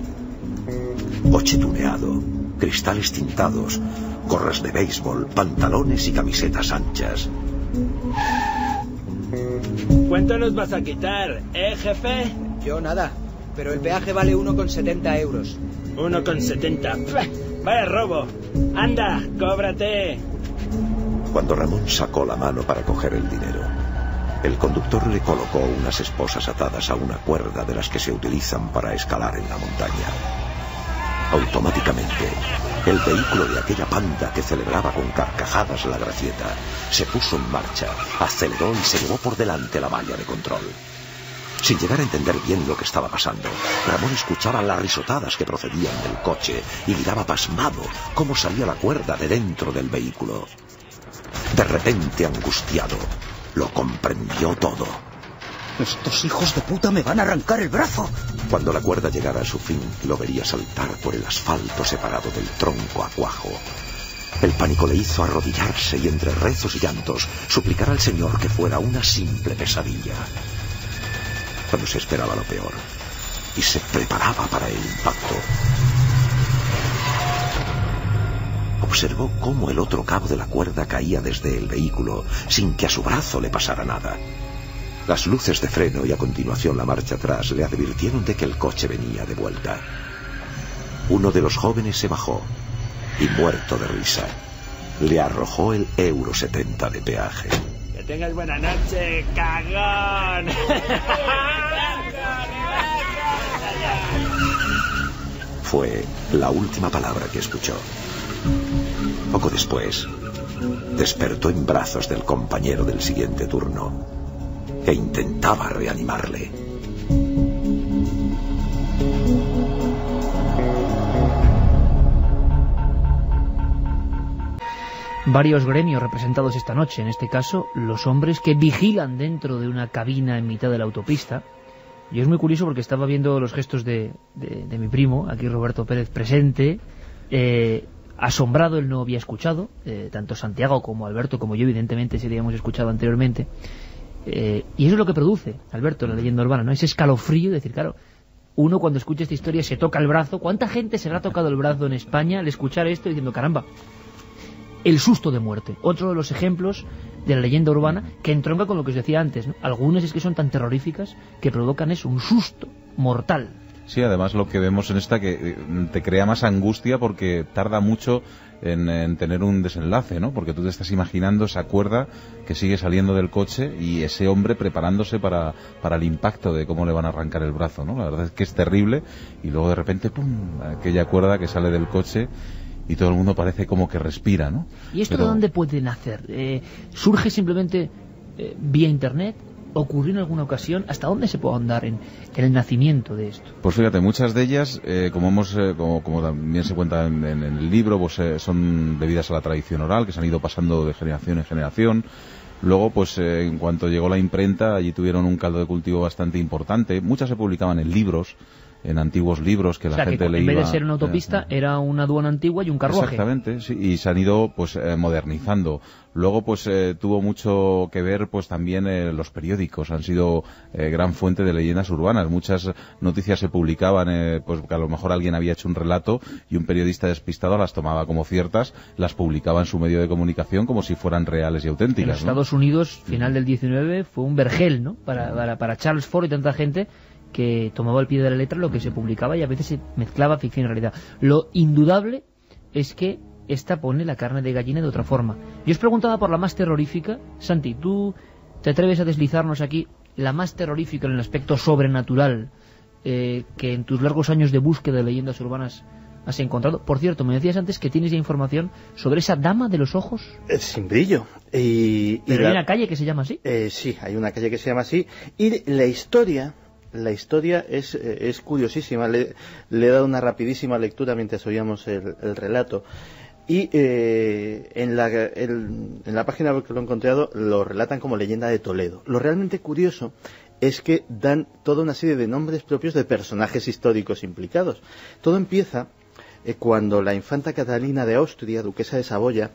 Coche tuneado, cristales tintados, gorras de béisbol, pantalones y camisetas anchas. ¿Cuánto nos vas a quitar, jefe? Yo nada, pero el peaje vale 1,70 euros. 1,70. Vaya robo. Anda, cóbrate. Cuando Ramón sacó la mano para coger el dinero, el conductor le colocó unas esposas atadas a una cuerda de las que se utilizan para escalar en la montaña. Automáticamente, el vehículo de aquella panda que celebraba con carcajadas la gracieta se puso en marcha, aceleró y se llevó por delante la valla de control. Sin llegar a entender bien lo que estaba pasando, Ramón escuchaba las risotadas que procedían del coche y miraba pasmado cómo salía la cuerda de dentro del vehículo. De repente, angustiado, lo comprendió todo. ¡Estos hijos de puta me van a arrancar el brazo! Cuando la cuerda llegara a su fin, lo vería saltar por el asfalto separado del tronco a cuajo. El pánico le hizo arrodillarse y entre rezos y llantos suplicar al Señor que fuera una simple pesadilla. Cuando se esperaba lo peor y se preparaba para el impacto, observó cómo el otro cabo de la cuerda caía desde el vehículo sin que a su brazo le pasara nada. Las luces de freno y a continuación la marcha atrás le advirtieron de que el coche venía de vuelta. Uno de los jóvenes se bajó y, muerto de risa, le arrojó el €70 de peaje. Que tengas buena noche, cagón. Fue la última palabra que escuchó. Poco después, despertó en brazos del compañero del siguiente turno, que intentaba reanimarle. Varios gremios representados esta noche, en este caso los hombres que vigilan dentro de una cabina en mitad de la autopista. Y es muy curioso porque estaba viendo los gestos de mi primo, aquí Roberto Pérez presente, asombrado. Él no había escuchado, tanto Santiago como Alberto como yo evidentemente sí habíamos escuchado anteriormente, y eso es lo que produce, Alberto, la leyenda urbana, ¿no? Ese escalofrío de decir, claro, uno cuando escucha esta historia se toca el brazo. ¿Cuánta gente se le ha tocado el brazo en España al escuchar esto diciendo, caramba, el susto de muerte? Otro de los ejemplos de la leyenda urbana que entronca con lo que os decía antes, ¿no? Algunas es que son tan terroríficas que provocan eso, un susto mortal. Sí, además lo que vemos en esta que te crea más angustia porque tarda mucho en tener un desenlace, ¿no? Porque tú te estás imaginando esa cuerda que sigue saliendo del coche y ese hombre preparándose para el impacto de cómo le van a arrancar el brazo, ¿no? La verdad es que es terrible y luego de repente, ¡pum!, aquella cuerda que sale del coche y todo el mundo parece como que respira, ¿no? ¿Y esto de dónde puede nacer? ¿Surge simplemente vía internet? ¿Ocurrió en alguna ocasión? ¿Hasta dónde se puede andar en el nacimiento de esto? Pues fíjate, muchas de ellas, como también se cuenta en el libro, pues son debidas a la tradición oral, que se han ido pasando de generación en generación. Luego, pues en cuanto llegó la imprenta, allí tuvieron un caldo de cultivo bastante importante. Muchas se publicaban en libros, en antiguos libros que la gente leía. En vez de ser una autopista, era una aduana antigua y un carruaje. Exactamente, sí, y se han ido pues modernizando. Luego pues tuvo mucho que ver pues también los periódicos, han sido gran fuente de leyendas urbanas. Muchas noticias se publicaban, pues que a lo mejor alguien había hecho un relato y un periodista despistado las tomaba como ciertas, las publicaba en su medio de comunicación como si fueran reales y auténticas. En los Estados Unidos, final del 19, fue un vergel, ¿no? Para Charles Ford y tanta gente que tomaba al pie de la letra lo que se publicaba y a veces se mezclaba ficción y realidad. Lo indudable es que esta pone la carne de gallina de otra forma. Yo os preguntaba por la más terrorífica. Santi, ¿tú te atreves a deslizarnos aquí la más terrorífica en el aspecto sobrenatural que en tus largos años de búsqueda de leyendas urbanas has encontrado? Por cierto, me decías antes que tienes ya información sobre esa dama de los ojos. Sin brillo. ¿Pero hay una calle que se llama así? Sí, hay una calle que se llama así. Y la historia es curiosísima. Le he dado una rapidísima lectura mientras oíamos el relato. Y en la página web que lo he encontrado lo relatan como leyenda de Toledo. Lo realmente curioso es que dan toda una serie de nombres propios de personajes históricos implicados. Todo empieza cuando la infanta Catalina de Austria, duquesa de Saboya,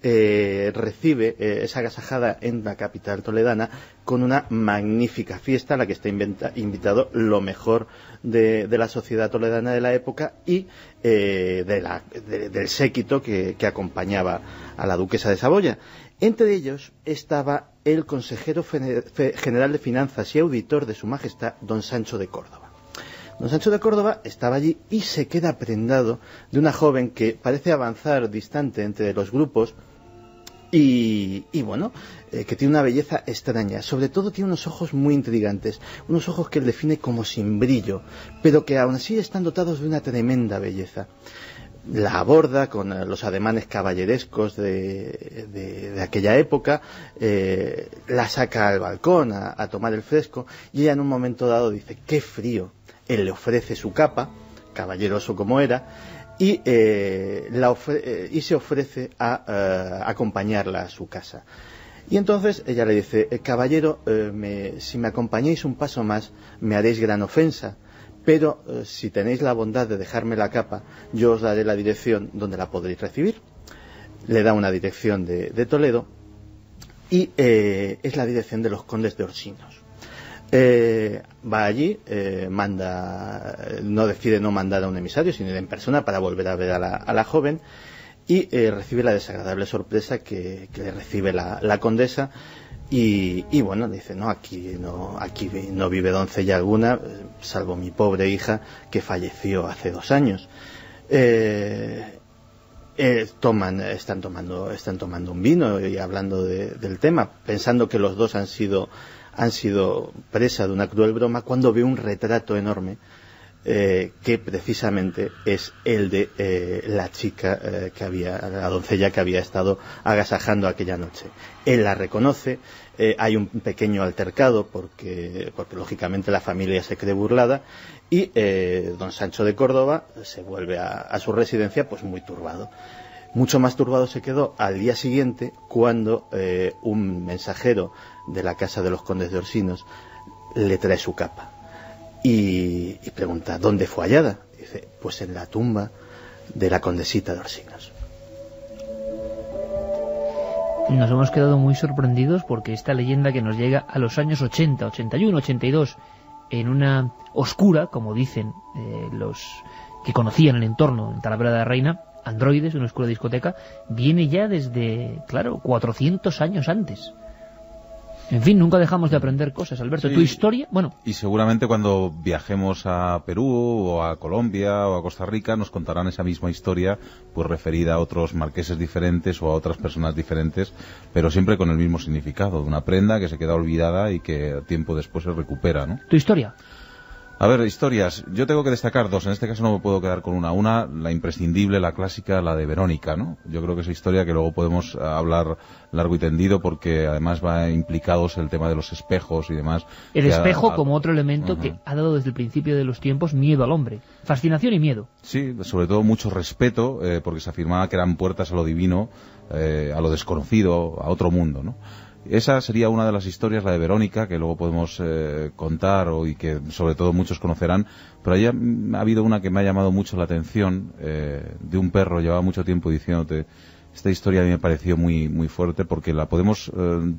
recibe esa agasajada en la capital toledana con una magnífica fiesta a la que está invitado lo mejor de la sociedad toledana de la época y del séquito que acompañaba a la duquesa de Saboya. Entre ellos estaba el consejero general de finanzas y auditor de su majestad, don Sancho de Córdoba. Don Sancho de Córdoba estaba allí y se queda prendado de una joven que parece avanzar distante entre los grupos y bueno, que tiene una belleza extraña. Sobre todo tiene unos ojos muy intrigantes, unos ojos que él define como sin brillo, pero que aún así están dotados de una tremenda belleza. La aborda con los ademanes caballerescos de aquella época, la saca al balcón a tomar el fresco y ella en un momento dado dice: ¡qué frío! Él le ofrece su capa, caballeroso como era, y se ofrece a acompañarla a su casa. Y entonces ella le dice: caballero, si me acompañáis un paso más me haréis gran ofensa, pero si tenéis la bondad de dejarme la capa, yo os daré la dirección donde la podréis recibir. Le da una dirección de Toledo y es la dirección de los condes de Orsinos. Va allí, decide no mandar a un emisario, sino ir en persona para volver a ver a la joven, y recibe la desagradable sorpresa que le recibe la condesa, y bueno, dice: no, aquí no vive doncella alguna, salvo mi pobre hija que falleció hace 2 años. Están tomando un vino y hablando del tema, pensando que los dos han sido presa de una cruel broma, cuando ve un retrato enorme que precisamente es el de la chica la doncella que había estado agasajando aquella noche. Él la reconoce, hay un pequeño altercado porque lógicamente la familia se cree burlada, y don Sancho de Córdoba se vuelve a su residencia pues muy turbado. Mucho más turbado se quedó al día siguiente, cuando un mensajero de la casa de los condes de Orsinos le trae su capa y pregunta: ¿dónde fue hallada? Dice: pues en la tumba de la condesita de Orsinos. Nos hemos quedado muy sorprendidos porque esta leyenda, que nos llega a los años 80, 81, 82, en una oscura, como dicen los que conocían el entorno en Talavera de la Reina, Androides, una oscura discoteca, viene ya desde, claro, 400 años antes. En fin, nunca dejamos de aprender cosas, Alberto. Sí. Tu historia, bueno... Y seguramente cuando viajemos a Perú o a Colombia o a Costa Rica nos contarán esa misma historia, pues referida a otros marqueses diferentes o a otras personas diferentes, pero siempre con el mismo significado, de una prenda que se queda olvidada y que tiempo después se recupera, ¿no? ¿Tu historia? A ver, historias. Yo tengo que destacar 2. En este caso no me puedo quedar con una. Una, la imprescindible, la clásica, la de Verónica, ¿no? Yo creo que esa historia que luego podemos hablar largo y tendido, porque además va implicados el tema de los espejos y demás. El espejo como otro elemento que ha dado desde el principio de los tiempos miedo al hombre. Fascinación y miedo. Sí, sobre todo mucho respeto, porque se afirmaba que eran puertas a lo divino, a lo desconocido, a otro mundo, ¿no? Esa sería una de las historias, la de Verónica, que luego podemos contar y que sobre todo muchos conocerán, pero ahí ha habido una que me ha llamado mucho la atención, de un perro. Llevaba mucho tiempo diciéndote, esta historia a mí me pareció muy, muy fuerte porque la podemos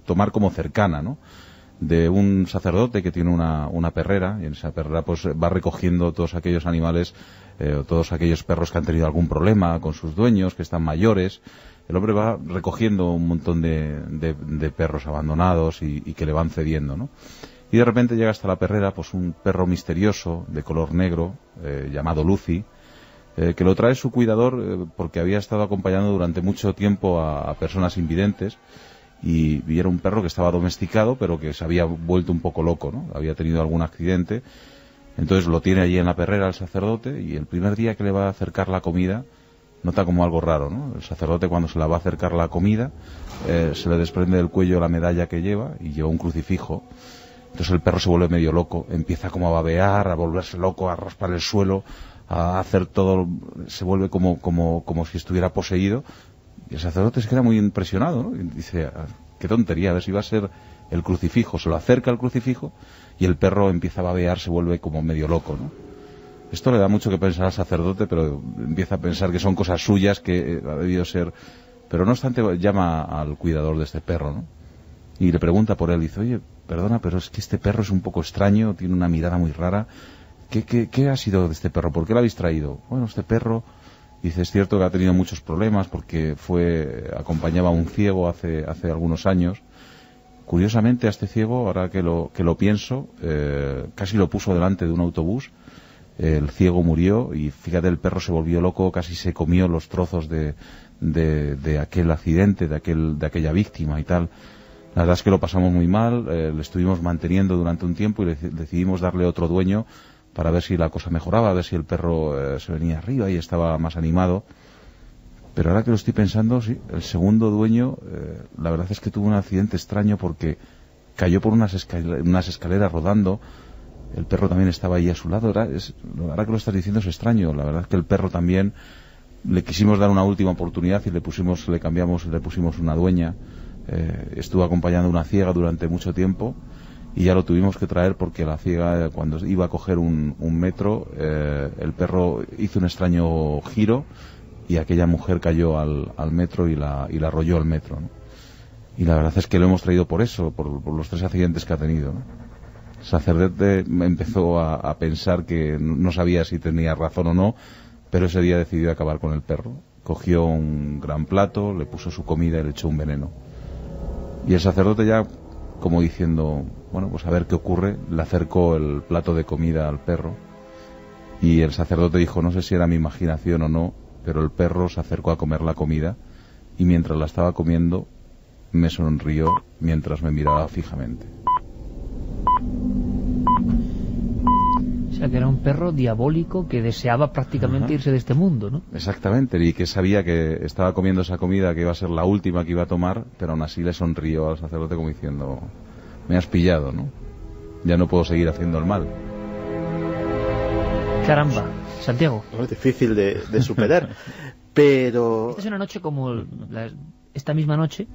tomar como cercana, ¿no? De un sacerdote que tiene una perrera, y en esa perrera pues va recogiendo todos aquellos animales, todos aquellos perros que han tenido algún problema con sus dueños, que están mayores. El hombre va recogiendo un montón de perros abandonados y que le van cediendo, ¿no? Y de repente llega hasta la perrera pues un perro misterioso de color negro, llamado Lucy, que lo trae su cuidador porque había estado acompañando durante mucho tiempo a personas invidentes, y era un perro que estaba domesticado pero que se había vuelto un poco loco, ¿no? Había tenido algún accidente. Entonces lo tiene allí en la perrera el sacerdote, y el primer día que le va a acercar la comida nota como algo raro, ¿no? El sacerdote, cuando se la va a acercar la comida, se le desprende del cuello la medalla que lleva, y lleva un crucifijo. Entonces el perro se vuelve medio loco, empieza como a babear, a volverse loco, a raspar el suelo, a hacer todo, se vuelve como si estuviera poseído. Y el sacerdote se queda muy impresionado, ¿no? Y dice, qué tontería, a ver si va a ser el crucifijo. Se lo acerca al crucifijo y el perro empieza a babear, se vuelve como medio loco, ¿no? Esto le da mucho que pensar al sacerdote, pero empieza a pensar que son cosas suyas, que ha debido ser. Pero no obstante llama al cuidador de este perro, ¿no? Y le pregunta por él, dice, oye, perdona, pero es que este perro es un poco extraño, tiene una mirada muy rara. ¿Qué ha sido de este perro? ¿Por qué lo habéis traído? Bueno, este perro, dice, es cierto que ha tenido muchos problemas porque acompañaba a un ciego hace algunos años. Curiosamente, a este ciego, ahora que lo pienso, casi lo puso delante de un autobús. El ciego murió y fíjate, el perro se volvió loco, casi se comió los trozos de aquel accidente, de aquella víctima y tal. La verdad es que lo pasamos muy mal, le estuvimos manteniendo durante un tiempo y decidimos darle otro dueño para ver si la cosa mejoraba, a ver si el perro se venía arriba y estaba más animado. Pero ahora que lo estoy pensando, sí, el segundo dueño, la verdad es que tuvo un accidente extraño porque cayó por unas escaleras rodando. El perro también estaba ahí a su lado. Ahora que lo estás diciendo es extraño. La verdad es que el perro también le quisimos dar una última oportunidad y le pusimos una dueña. Estuvo acompañando a una ciega durante mucho tiempo y ya lo tuvimos que traer porque la ciega, cuando iba a coger un metro, el perro hizo un extraño giro y aquella mujer cayó al metro y la arrolló al metro, ¿no? Y la verdad es que lo hemos traído por eso, por los 3 accidentes que ha tenido, ¿no? El sacerdote empezó a pensar que no sabía si tenía razón o no, pero ese día decidió acabar con el perro. Cogió un gran plato, le puso su comida y le echó un veneno. Y el sacerdote, ya como diciendo, bueno, pues a ver qué ocurre, le acercó el plato de comida al perro y el sacerdote dijo, no sé si era mi imaginación o no, pero el perro se acercó a comer la comida y mientras la estaba comiendo me sonrió mientras me miraba fijamente. O sea, que era un perro diabólico que deseaba prácticamente irse de este mundo, ¿no? Exactamente, y que sabía que estaba comiendo esa comida que iba a ser la última que iba a tomar, pero aún así le sonrió al sacerdote como diciendo, me has pillado, ¿no? Ya no puedo seguir haciendo el mal. Caramba, Santiago. Es difícil de superar, pero... Esta es una noche como esta misma noche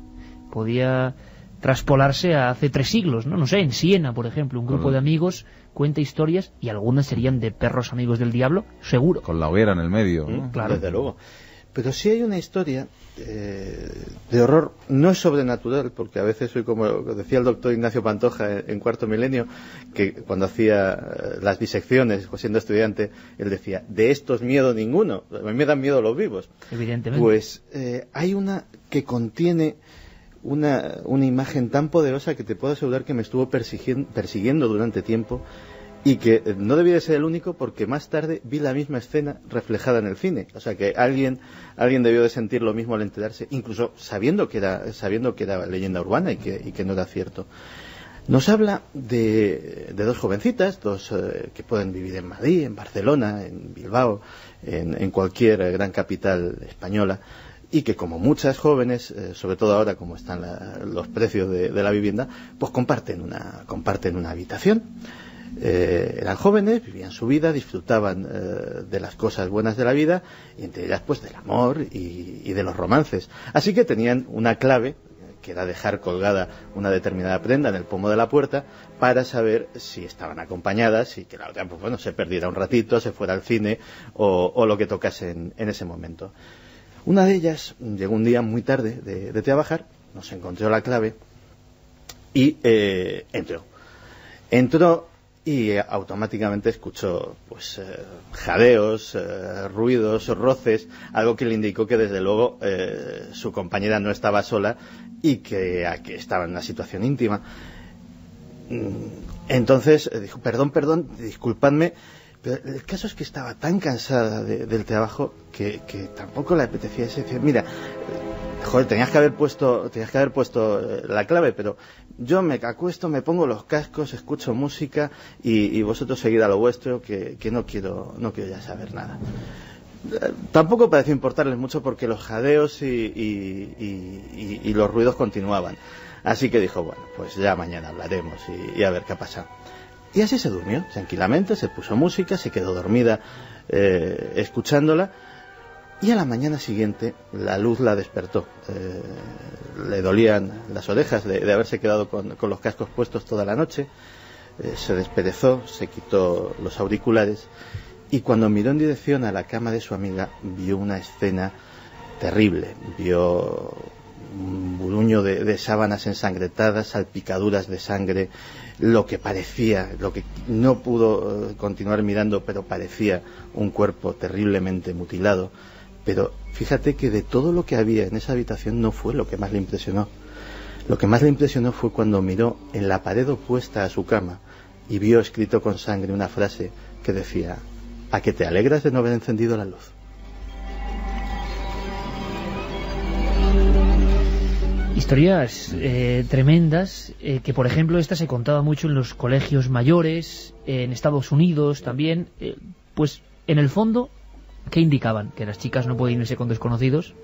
podía traspolarse a hace 3 siglos, ¿no? No sé, en Siena, por ejemplo, un grupo de amigos cuenta historias y algunas serían de perros amigos del diablo, seguro. Con la hoguera en el medio, ¿no? Claro. Desde luego. Pero sí hay una historia de horror, no es sobrenatural, porque a veces soy como decía el doctor Ignacio Pantoja en Cuarto Milenio, que cuando hacía las disecciones, siendo estudiante, él decía, de estos miedo ninguno, a mí me dan miedo los vivos. Evidentemente. Pues hay una que contiene una imagen tan poderosa que te puedo asegurar que me estuvo persiguiendo durante tiempo y que no debía de ser el único porque más tarde vi la misma escena reflejada en el cine. O sea que alguien debió de sentir lo mismo al enterarse, incluso sabiendo que era leyenda urbana y que no era cierto. Nos habla de 2 jovencitas, que pueden vivir en Madrid, en Barcelona, en Bilbao, en cualquier gran capital española, y que como muchas jóvenes, sobre todo ahora como están los precios de la vivienda, pues comparten una habitación. Eran jóvenes, vivían su vida, disfrutaban de las cosas buenas de la vida, y entre ellas pues del amor y de los romances. Así que tenían una clave que era dejar colgada una determinada prenda en el pomo de la puerta para saber si estaban acompañadas y que la otra, pues bueno, se perdiera un ratito, se fuera al cine o lo que tocase en ese momento. Una de ellas llegó un día muy tarde de trabajar, nos encontró la clave y entró y automáticamente escuchó pues jadeos, ruidos, roces, algo que le indicó que desde luego su compañera no estaba sola y que estaba en una situación íntima. Entonces dijo, perdón, disculpadme, pero el caso es que estaba tan cansada del trabajo que tampoco le apetecía ese decir, mira, joder, tenías que haber puesto la clave, pero yo me acuesto, me pongo los cascos, escucho música y vosotros seguid a lo vuestro, que no quiero ya saber nada. Tampoco pareció importarles mucho porque los jadeos y los ruidos continuaban. Así que dijo, bueno, pues ya mañana hablaremos y a ver qué ha pasado. Y así se durmió, tranquilamente, se puso música, se quedó dormida escuchándola. Y a la mañana siguiente la luz la despertó. Le dolían las orejas de haberse quedado con los cascos puestos toda la noche. Se desperezó, se quitó los auriculares y cuando miró en dirección a la cama de su amiga vio una escena terrible. Vio un buruño de sábanas ensangrentadas, salpicaduras de sangre, lo que no pudo continuar mirando, pero parecía un cuerpo terriblemente mutilado. Pero fíjate que de todo lo que había en esa habitación no fue lo que más le impresionó. Lo que más le impresionó fue cuando miró en la pared opuesta a su cama y vio escrito con sangre una frase que decía: ¿a que te alegras de no haber encendido la luz? Historias tremendas, que por ejemplo esta se contaba mucho en los colegios mayores, en Estados Unidos también, pues en el fondo, ¿qué indicaban? Que las chicas no pueden irse con desconocidos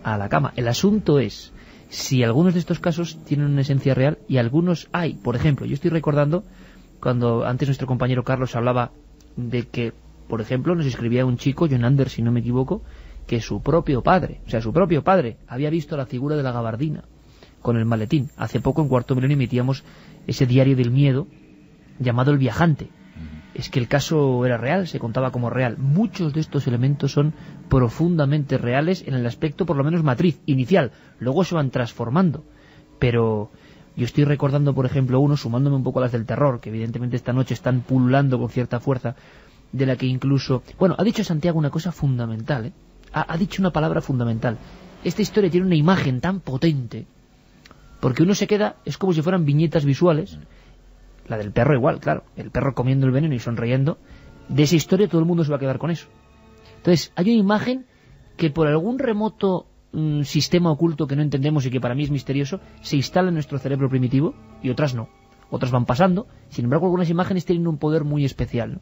a la cama. El asunto es si algunos de estos casos tienen una esencia real y algunos hay. Por ejemplo, yo estoy recordando cuando antes nuestro compañero Carlos hablaba de que, por ejemplo, nos escribía un chico, John Anders, si no me equivoco, que su propio padre había visto la figura de la gabardina con el maletín. Hace poco en Cuarto Milenio emitíamos ese diario del miedo llamado El Viajante. Es que el caso era real, se contaba como real. Muchos de estos elementos son profundamente reales en el aspecto por lo menos matriz, inicial. Luego se van transformando. Pero yo estoy recordando, por ejemplo, uno, sumándome un poco a las del terror, que evidentemente esta noche están pululando con cierta fuerza, de la que incluso... Bueno, ha dicho Santiago una cosa fundamental, ¿eh? Ha dicho una palabra fundamental. Esta historia tiene una imagen tan potente, porque uno se queda, es como si fueran viñetas visuales. La del perro igual, claro, el perro comiendo el veneno y sonriendo. De esa historia todo el mundo se va a quedar con eso. Entonces, hay una imagen que por algún remoto sistema oculto que no entendemos y que para mí es misterioso, se instala en nuestro cerebro primitivo y otras no. Otras van pasando, sin embargo algunas imágenes tienen un poder muy especial, ¿no?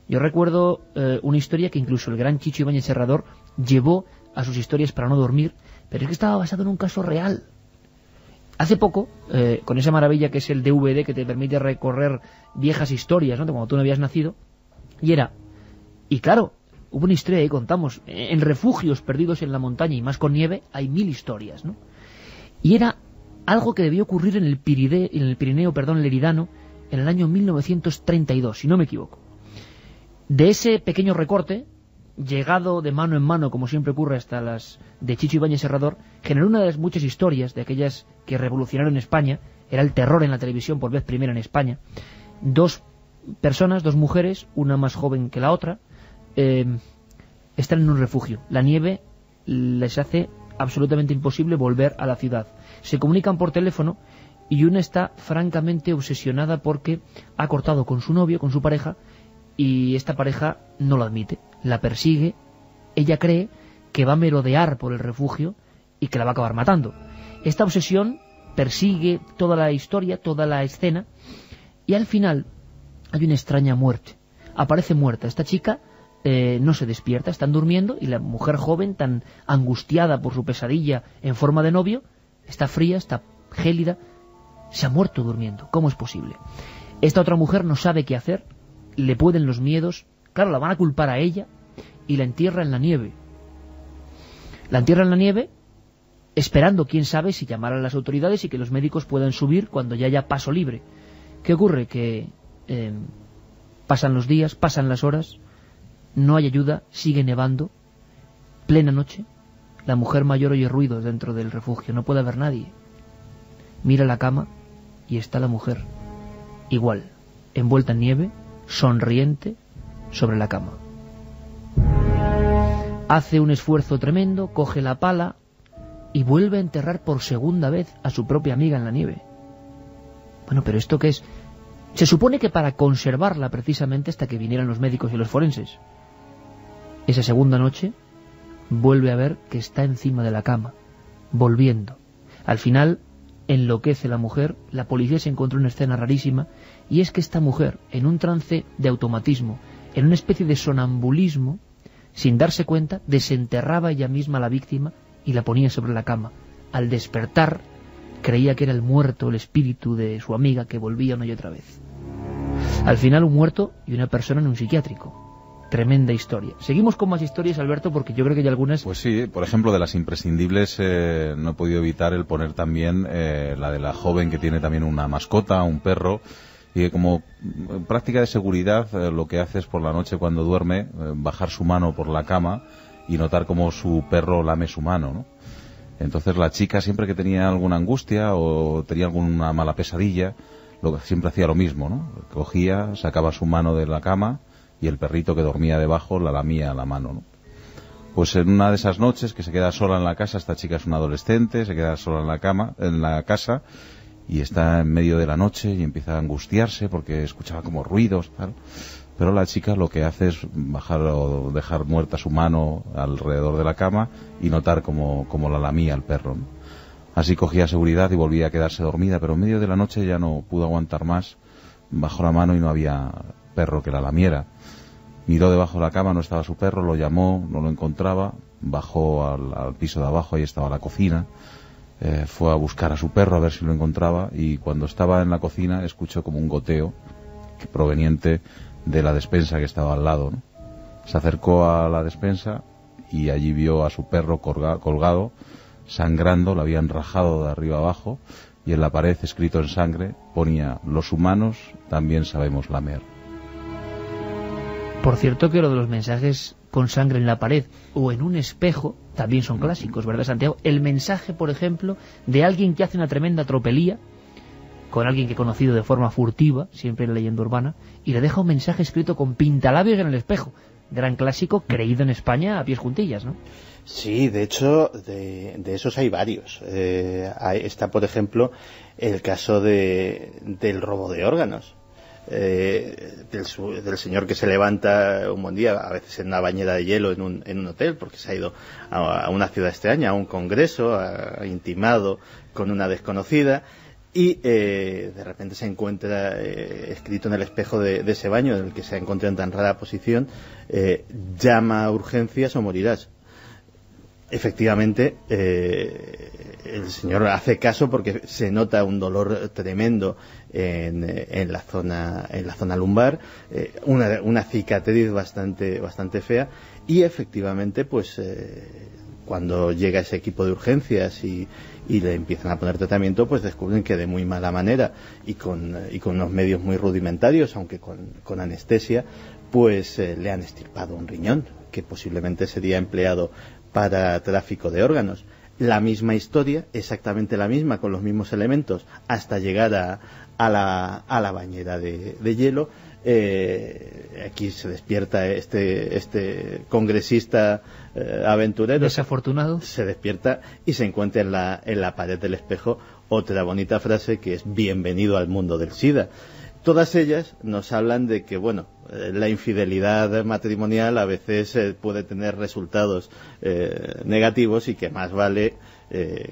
Yo recuerdo una historia que incluso el gran Chicho Ibáñez Serrador llevó a sus historias para no dormir, pero es que estaba basado en un caso real. Hace poco, con esa maravilla que es el DVD, que te permite recorrer viejas historias, ¿no?, de cuando tú no habías nacido, y claro, hubo una historia que contamos, en refugios perdidos en la montaña y más con nieve, hay 1000 historias, ¿no? Y era algo que debió ocurrir en el Pirineo Leridano, en el año 1932, si no me equivoco. De ese pequeño recorte, llegado de mano en mano, como siempre ocurre, hasta las de Chicho Ibáñez Serrador, generó una de las muchas historias de aquellas que revolucionaron España. Era el terror en la televisión por vez primera en España. 2 personas, 2 mujeres, una más joven que la otra, están en un refugio. La nieve les hace absolutamente imposible volver a la ciudad. Se comunican por teléfono y una está francamente obsesionada porque ha cortado con su novio, con su pareja, y esta pareja no lo admite, la persigue. Ella cree que va a merodear por el refugio y que la va a acabar matando. Esta obsesión persigue toda la historia, toda la escena, y al final hay una extraña muerte. Aparece muerta. Esta chica no se despierta, están durmiendo, y la mujer joven, tan angustiada por su pesadilla en forma de novio, está fría, está gélida, se ha muerto durmiendo. ¿Cómo es posible? Esta otra mujer no sabe qué hacer, le pueden los miedos, claro, la van a culpar a ella y la entierra en la nieve. La entierra en la nieve, esperando, quién sabe, si llamar a las autoridades y que los médicos puedan subir cuando ya haya paso libre. ¿Qué ocurre? Que pasan los días, pasan las horas, no hay ayuda, sigue nevando, plena noche, la mujer mayor oye ruidos dentro del refugio, no puede haber nadie. Mira la cama y está la mujer, igual, envuelta en nieve, sonriente, sobre la cama. Hace un esfuerzo tremendo, coge la pala y vuelve a enterrar por segunda vez a su propia amiga en la nieve. Bueno, pero ¿esto qué es? Se supone que para conservarla precisamente hasta que vinieran los médicos y los forenses. Esa segunda noche vuelve a ver que está encima de la cama, volviendo. Al final enloquece la mujer, la policía se encontró una escena rarísima, y es que esta mujer, en un trance de automatismo, en una especie de sonambulismo, sin darse cuenta, desenterraba ella misma a la víctima y la ponía sobre la cama. Al despertar, creía que era el muerto, el espíritu de su amiga que volvía una y otra vez. Al final un muerto y una persona en un psiquiátrico. Tremenda historia. Seguimos con más historias, Alberto, porque yo creo que hay algunas... Pues sí, por ejemplo, de las imprescindibles no he podido evitar el poner también la de la joven que tiene también una mascota, un perro, y que como práctica de seguridad lo que hace es por la noche cuando duerme bajar su mano por la cama y notar cómo su perro lame su mano, ¿no? Entonces la chica, siempre que tenía alguna angustia o tenía alguna mala pesadilla, siempre hacía lo mismo, ¿no? Cogía, sacaba su mano de la cama y el perrito que dormía debajo la lamía la mano, ¿no? Pues en una de esas noches que se queda sola en la casa, esta chica es una adolescente, se queda sola en la casa, y está en medio de la noche y empieza a angustiarse porque escuchaba como ruidos, tal. Pero la chica lo que hace es bajar o dejar muerta su mano alrededor de la cama y notar como la lamía el perro, ¿no? Así cogía seguridad y volvía a quedarse dormida, pero en medio de la noche ya no pudo aguantar más, bajó la mano y no había perro que la lamiera. Miró debajo de la cama, no estaba su perro, lo llamó, no lo encontraba, bajó al piso de abajo, ahí estaba la cocina, fue a buscar a su perro a ver si lo encontraba, y cuando estaba en la cocina escuchó como un goteo proveniente de la despensa que estaba al lado, ¿no? Se acercó a la despensa y allí vio a su perro colgado, sangrando, lo habían rajado de arriba abajo, y en la pared, escrito en sangre, ponía: los humanos también sabemos lamer. Por cierto que lo de los mensajes con sangre en la pared o en un espejo también son clásicos, ¿verdad, Santiago? El mensaje, por ejemplo, de alguien que hace una tremenda tropelía con alguien que he conocido de forma furtiva, siempre en la leyenda urbana, y le deja un mensaje escrito con pintalabios en el espejo. Gran clásico, creído en España a pies juntillas, ¿no? Sí, de hecho, de esos hay varios. Está, por ejemplo, el caso del robo de órganos. Del señor que se levanta un buen día, a veces en una bañera de hielo en un hotel, porque se ha ido a una ciudad extraña, a un congreso, ha intimado con una desconocida, y de repente se encuentra escrito en el espejo de ese baño, en el que se ha encontrado en tan rara posición: llama a urgencias o morirás. Efectivamente, el señor hace caso porque se nota un dolor tremendo en la zona lumbar, una cicatriz bastante fea, y efectivamente, pues cuando llega ese equipo de urgencias y le empiezan a poner tratamiento, pues descubren que de muy mala manera y con unos medios muy rudimentarios, aunque con anestesia, pues le han extirpado un riñón que posiblemente sería empleado para tráfico de órganos. La misma historia, exactamente la misma, con los mismos elementos, hasta llegar a la bañera de hielo. Aquí se despierta este congresista aventurero, desafortunado, se despierta y se encuentra en la pared del espejo otra bonita frase, que es: bienvenido al mundo del SIDA. Todas ellas nos hablan de que, bueno, la infidelidad matrimonial a veces puede tener resultados negativos, y que más vale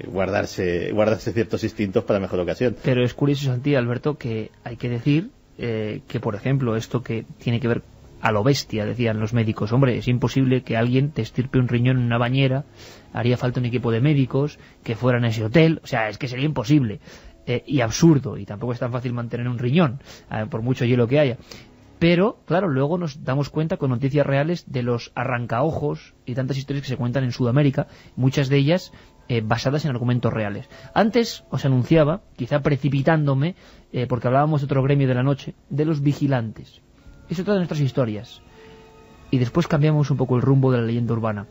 guardarse ciertos instintos para mejor ocasión. Pero es curioso, Santi, Alberto, que hay que decir que, por ejemplo, esto que tiene que ver a lo bestia, decían los médicos: hombre, es imposible que alguien te estirpe un riñón en una bañera, haría falta un equipo de médicos que fueran a ese hotel, o sea, es que sería imposible. Y absurdo, y tampoco es tan fácil mantener un riñón, por mucho hielo que haya. Pero, claro, luego nos damos cuenta con noticias reales de los arrancaojos y tantas historias que se cuentan en Sudamérica, muchas de ellas basadas en argumentos reales. Antes os anunciaba, quizá precipitándome, porque hablábamos de otro gremio de la noche, de los vigilantes. Es otra de nuestras historias. Y después cambiamos un poco el rumbo de la leyenda urbana.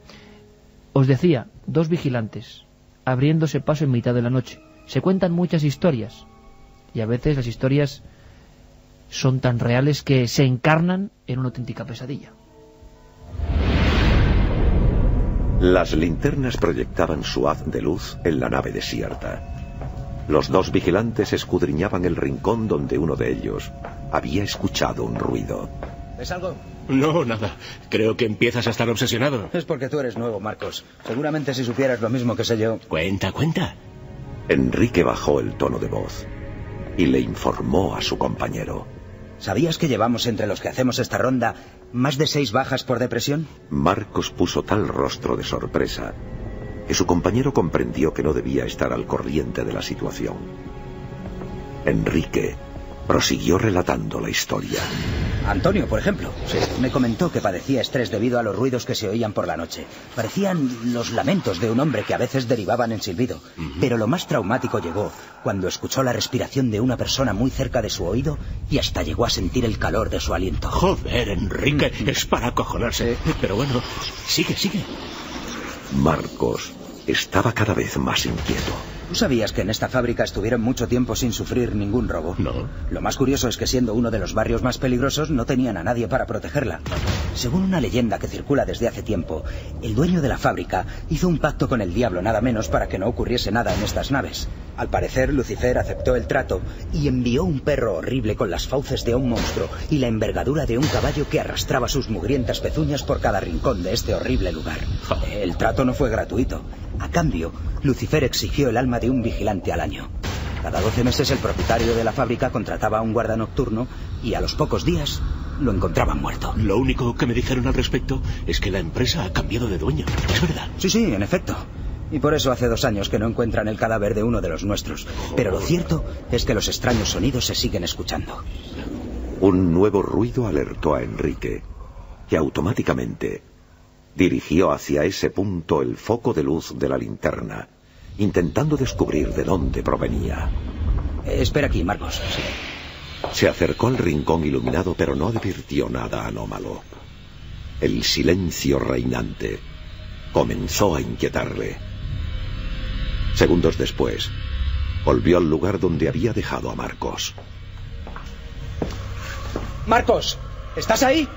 Os decía, 2 vigilantes, abriéndose paso en mitad de la noche. Se cuentan muchas historias, y a veces las historias son tan reales que se encarnan en una auténtica pesadilla. Las linternas proyectaban su haz de luz en la nave desierta. Los 2 vigilantes escudriñaban el rincón donde uno de ellos había escuchado un ruido. ¿Ves algo? No, nada. Creo que empiezas a estar obsesionado. Es porque tú eres nuevo, Marcos. Seguramente si supieras lo mismo que sé yo... Cuenta. Enrique bajó el tono de voz y le informó a su compañero. ¿Sabías que llevamos entre los que hacemos esta ronda más de 6 bajas por depresión? Marcos puso tal rostro de sorpresa que su compañero comprendió que no debía estar al corriente de la situación. Enrique prosiguió relatando la historia. Antonio, por ejemplo, me comentó que padecía estrés debido a los ruidos que se oían por la noche. Parecían los lamentos de un hombre que a veces derivaban en silbido. Pero lo más traumático llegó cuando escuchó la respiración de una persona muy cerca de su oído y hasta llegó a sentir el calor de su aliento. Joder, Enrique, es para acojonarse. Pero bueno, sigue. Marcos estaba cada vez más inquieto. ¿Tú sabías que en esta fábrica estuvieron mucho tiempo sin sufrir ningún robo? No. Lo más curioso es que siendo uno de los barrios más peligrosos no tenían a nadie para protegerla. Según una leyenda que circula desde hace tiempo, el dueño de la fábrica hizo un pacto con el diablo nada menos para que no ocurriese nada en estas naves. Al parecer, Lucifer aceptó el trato y envió un perro horrible con las fauces de un monstruo y la envergadura de un caballo que arrastraba sus mugrientas pezuñas por cada rincón de este horrible lugar. El trato no fue gratuito. A cambio, Lucifer exigió el alma de un vigilante al año. Cada 12 meses el propietario de la fábrica contrataba a un guarda nocturno y a los pocos días lo encontraban muerto. Lo único que me dijeron al respecto es que la empresa ha cambiado de dueño. ¿Es verdad? Sí, en efecto. Y por eso hace 2 años que no encuentran el cadáver de uno de los nuestros. Pero lo cierto es que los extraños sonidos se siguen escuchando. Un nuevo ruido alertó a Enrique, que automáticamente dirigió hacia ese punto el foco de luz de la linterna, intentando descubrir de dónde provenía. Espera aquí, Marcos. Sí. Se acercó al rincón iluminado, pero no advirtió nada anómalo. El silencio reinante comenzó a inquietarle. Segundos después, volvió al lugar donde había dejado a Marcos. ¡Marcos! ¿Estás ahí?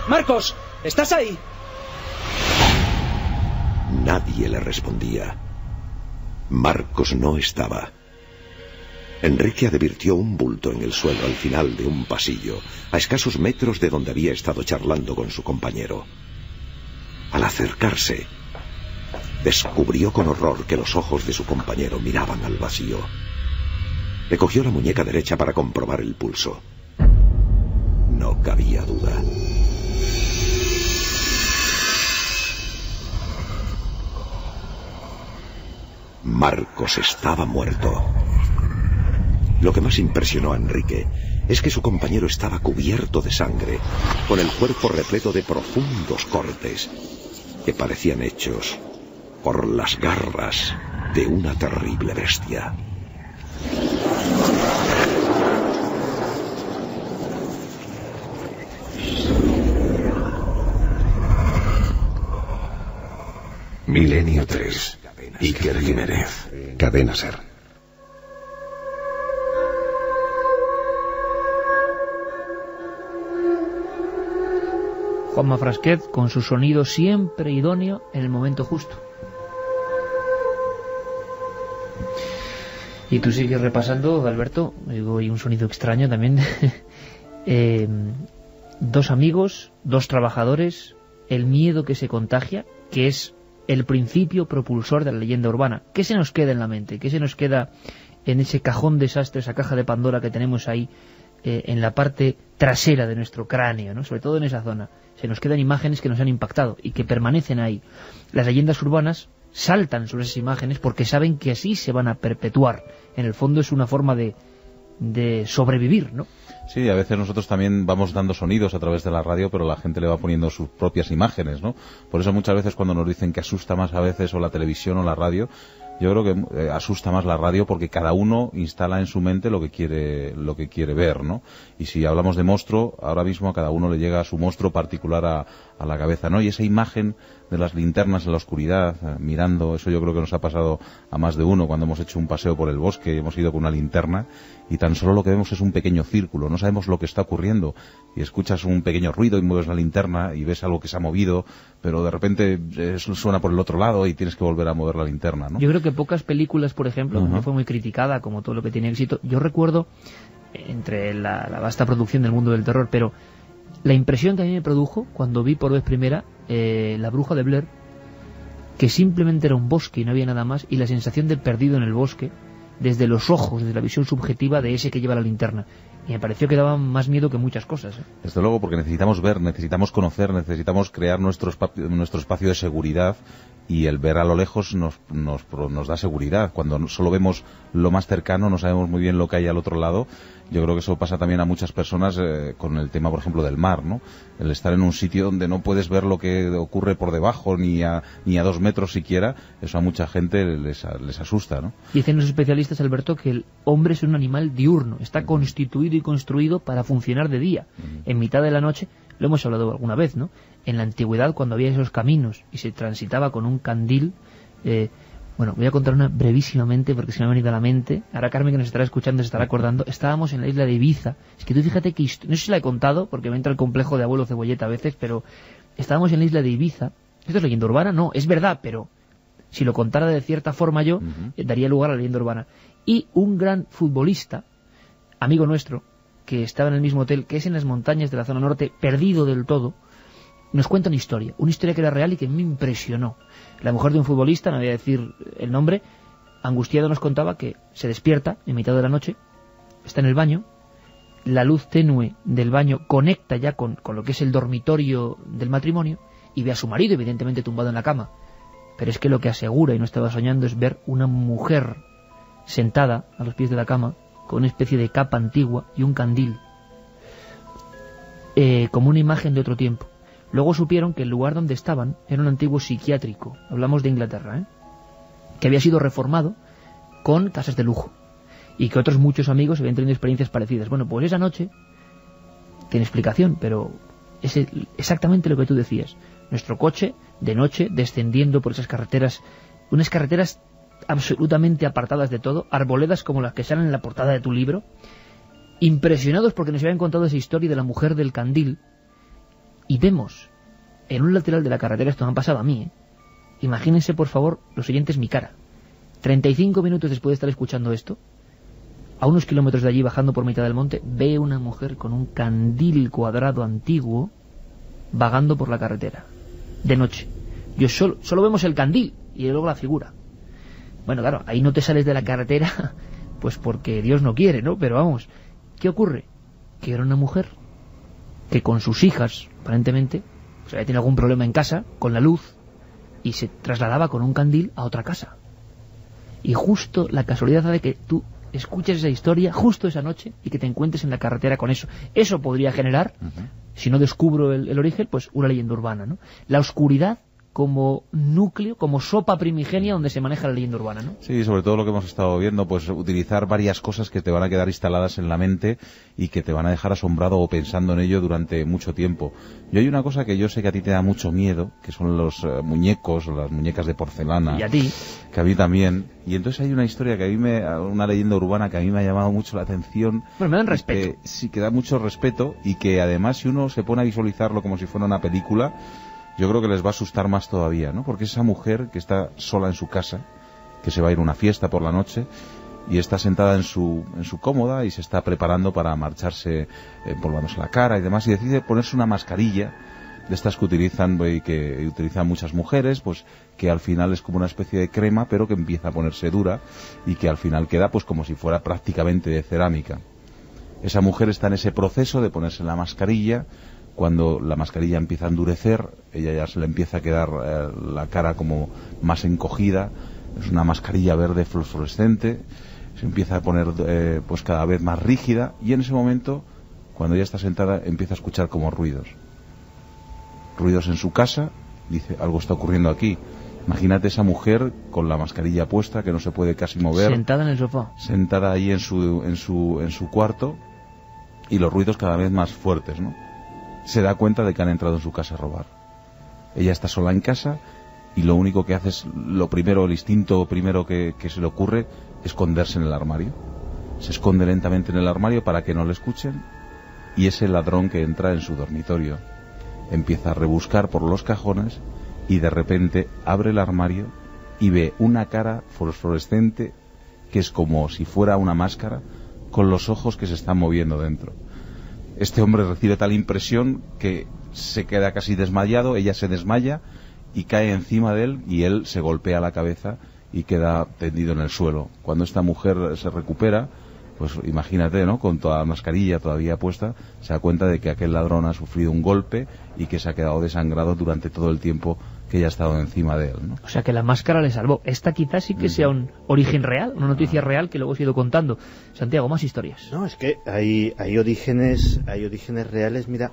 ¡Marcos! ¿Estás ahí? Nadie le respondía. Marcos no estaba. Enrique advirtió un bulto en el suelo al final de un pasillo, a escasos metros de donde había estado charlando con su compañero. Al acercarse, descubrió con horror que los ojos de su compañero miraban al vacío. Le cogió la muñeca derecha para comprobar el pulso. No cabía duda. Marcos estaba muerto. Lo que más impresionó a Enrique es que su compañero estaba cubierto de sangre, con el cuerpo repleto de profundos cortes que parecían hechos por las garras de una terrible bestia. Milenio 3. Iker Jiménez. Cadena SER. Juanma Frasquet, con su sonido siempre idóneo en el momento justo. Y tú sigues repasando, Alberto, y un sonido extraño también. 2 amigos, 2 trabajadores, el miedo que se contagia, que es el principio propulsor de la leyenda urbana. ¿Qué se nos queda en la mente? ¿Qué se nos queda en ese cajón desastre, esa caja de Pandora que tenemos ahí en la parte trasera de nuestro cráneo, ¿no? Sobre todo en esa zona? Se nos quedan imágenes que nos han impactado y que permanecen ahí. Las leyendas urbanas saltan sobre esas imágenes porque saben que así se van a perpetuar. En el fondo es una forma de sobrevivir, ¿no? Sí, a veces nosotros también vamos dando sonidos a través de la radio, pero la gente le va poniendo sus propias imágenes, ¿no? Por eso muchas veces cuando nos dicen que asusta más a veces o la televisión o la radio, yo creo que asusta más la radio porque cada uno instala en su mente lo que quiere ver, ¿no? Y si hablamos de monstruo, ahora mismo a cada uno le llega su monstruo particular a la cabeza, ¿no? Y esa imagen de las linternas en la oscuridad, mirando, eso yo creo que nos ha pasado a más de uno cuando hemos hecho un paseo por el bosque y hemos ido con una linterna y tan solo lo que vemos es un pequeño círculo, no sabemos lo que está ocurriendo y escuchas un pequeño ruido y mueves la linterna y ves algo que se ha movido, pero de repente suena por el otro lado y tienes que volver a mover la linterna, ¿no? Yo creo que pocas películas, por ejemplo, que fue muy criticada, como todo lo que tiene éxito, yo recuerdo, entre la vasta producción del mundo del terror, pero la impresión que a mí me produjo cuando vi por vez primera La bruja de Blair, que simplemente era un bosque y no había nada más, y la sensación de perdido en el bosque, desde los ojos, desde la visión subjetiva de ese que lleva la linterna. Y me pareció que daba más miedo que muchas cosas. Desde luego, porque necesitamos ver, necesitamos conocer, necesitamos crear nuestro espacio de seguridad, y el ver a lo lejos nos da seguridad. Cuando solo vemos lo más cercano, no sabemos muy bien lo que hay al otro lado. Yo creo que eso pasa también a muchas personas con el tema, por ejemplo, del mar, ¿no? El estar en un sitio donde no puedes ver lo que ocurre por debajo, ni a 2 metros siquiera, eso a mucha gente les asusta, ¿no? Dicen los especialistas, Alberto, que el hombre es un animal diurno, está constituido y construido para funcionar de día. En mitad de la noche, lo hemos hablado alguna vez, ¿no? En la antigüedad, cuando había esos caminos y se transitaba con un candil, bueno, voy a contar una brevísimamente porque se me ha venido a la mente. Ahora Carmen, que nos estará escuchando, se estará acordando. Estábamos en la isla de Ibiza. Es que tú fíjate que... No sé si la he contado, porque me entra el complejo de abuelo cebolleta a veces, pero estábamos en la isla de Ibiza. ¿Esto es leyenda urbana? No, es verdad, pero si lo contara de cierta forma yo, daría lugar a la leyenda urbana. Y un gran futbolista, amigo nuestro, que estaba en el mismo hotel, que es en las montañas de la zona norte, perdido del todo, nos cuenta una historia que era real y que me impresionó. La mujer de un futbolista, no voy a decir el nombre, angustiado nos contaba que se despierta en mitad de la noche, está en el baño, la luz tenue del baño conecta ya con lo que es el dormitorio del matrimonio y ve a su marido, evidentemente tumbado en la cama. Pero es que lo que asegura, y no estaba soñando, es ver una mujer sentada a los pies de la cama con una especie de capa antigua y un candil, como una imagen de otro tiempo. Luego supieron que el lugar donde estaban era un antiguo psiquiátrico, hablamos de Inglaterra, que había sido reformado con casas de lujo, y que otros muchos amigos habían tenido experiencias parecidas. Bueno, pues esa noche, tiene explicación, pero es exactamente lo que tú decías. Nuestro coche, de noche, descendiendo por esas carreteras, unas carreteras absolutamente apartadas de todo, arboledas como las que salen en la portada de tu libro, impresionados porque nos habían contado esa historia de la mujer del candil. Y vemos, en un lateral de la carretera, esto me ha pasado a mí, imagínense por favor, los oyentes, mi cara. 35 minutos después de estar escuchando esto, a unos kilómetros de allí, bajando por mitad del monte, ve una mujer con un candil cuadrado antiguo vagando por la carretera, de noche. Solo vemos el candil y luego la figura. Bueno, claro, ahí no te sales de la carretera, pues porque Dios no quiere, ¿no? Pero vamos, ¿qué ocurre? Que era una mujer que con sus hijas, aparentemente, pues había tenido algún problema en casa, con la luz, y se trasladaba con un candil a otra casa. Y justo la casualidad de que tú escuches esa historia justo esa noche y que te encuentres en la carretera con eso. Eso podría generar, si no descubro el origen, pues una leyenda urbana, ¿no? La oscuridad como núcleo, como sopa primigenia donde se maneja la leyenda urbana, ¿no? Sí, sobre todo lo que hemos estado viendo, pues utilizar varias cosas que te van a quedar instaladas en la mente y que te van a dejar asombrado o pensando en ello durante mucho tiempo. Y hay una cosa que yo sé que a ti te da mucho miedo, que son los muñecos, las muñecas de porcelana. Y a ti. Que a mí también. Y entonces hay una historia que a mí una leyenda urbana que a mí me ha llamado mucho la atención. Bueno, me dan respeto. Sí, que da mucho respeto y que además si uno se pone a visualizarlo como si fuera una película, yo creo que les va a asustar más todavía, ¿no? Porque esa mujer que está sola en su casa, que se va a ir a una fiesta por la noche y está sentada en su cómoda y se está preparando para marcharse, empolvándose la cara y demás, y decide ponerse una mascarilla de estas que utilizan muchas mujeres, pues que al final es como una especie de crema, pero que empieza a ponerse dura y que al final queda pues como si fuera prácticamente de cerámica. Esa mujer está en ese proceso de ponerse la mascarilla. Cuando la mascarilla empieza a endurecer, ella ya se le empieza a quedar la cara como más encogida. Es una mascarilla verde fluorescente, se empieza a poner pues cada vez más rígida, y en ese momento cuando ella está sentada, empieza a escuchar como ruidos en su casa. Dice, algo está ocurriendo aquí. Imagínate esa mujer con la mascarilla puesta, que no se puede casi mover, sentada en el sofá, sentada ahí en su cuarto, y los ruidos cada vez más fuertes, ¿no? Se da cuenta de que han entrado en su casa a robar. Ella está sola en casa y lo único que hace es, el instinto primero que se le ocurre, esconderse en el armario. Se esconde lentamente en el armario para que no le escuchen, y ese ladrón que entra en su dormitorio empieza a rebuscar por los cajones y de repente abre el armario y ve una cara fosforescente que es como si fuera una máscara, con los ojos que se están moviendo dentro. Este hombre recibe tal impresión que se queda casi desmayado, ella se desmaya y cae encima de él, y él se golpea la cabeza y queda tendido en el suelo. Cuando esta mujer se recupera, pues imagínate, ¿no?, con toda la mascarilla todavía puesta, se da cuenta de que aquel ladrón ha sufrido un golpe y que se ha quedado desangrado durante todo el tiempo que ella ha estado encima de él, ¿no? O sea que la máscara le salvó. Esta quizás sí que sea un origen real, una noticia real que luego os he ido contando. Santiago, más historias. No, es que hay orígenes reales. Mira,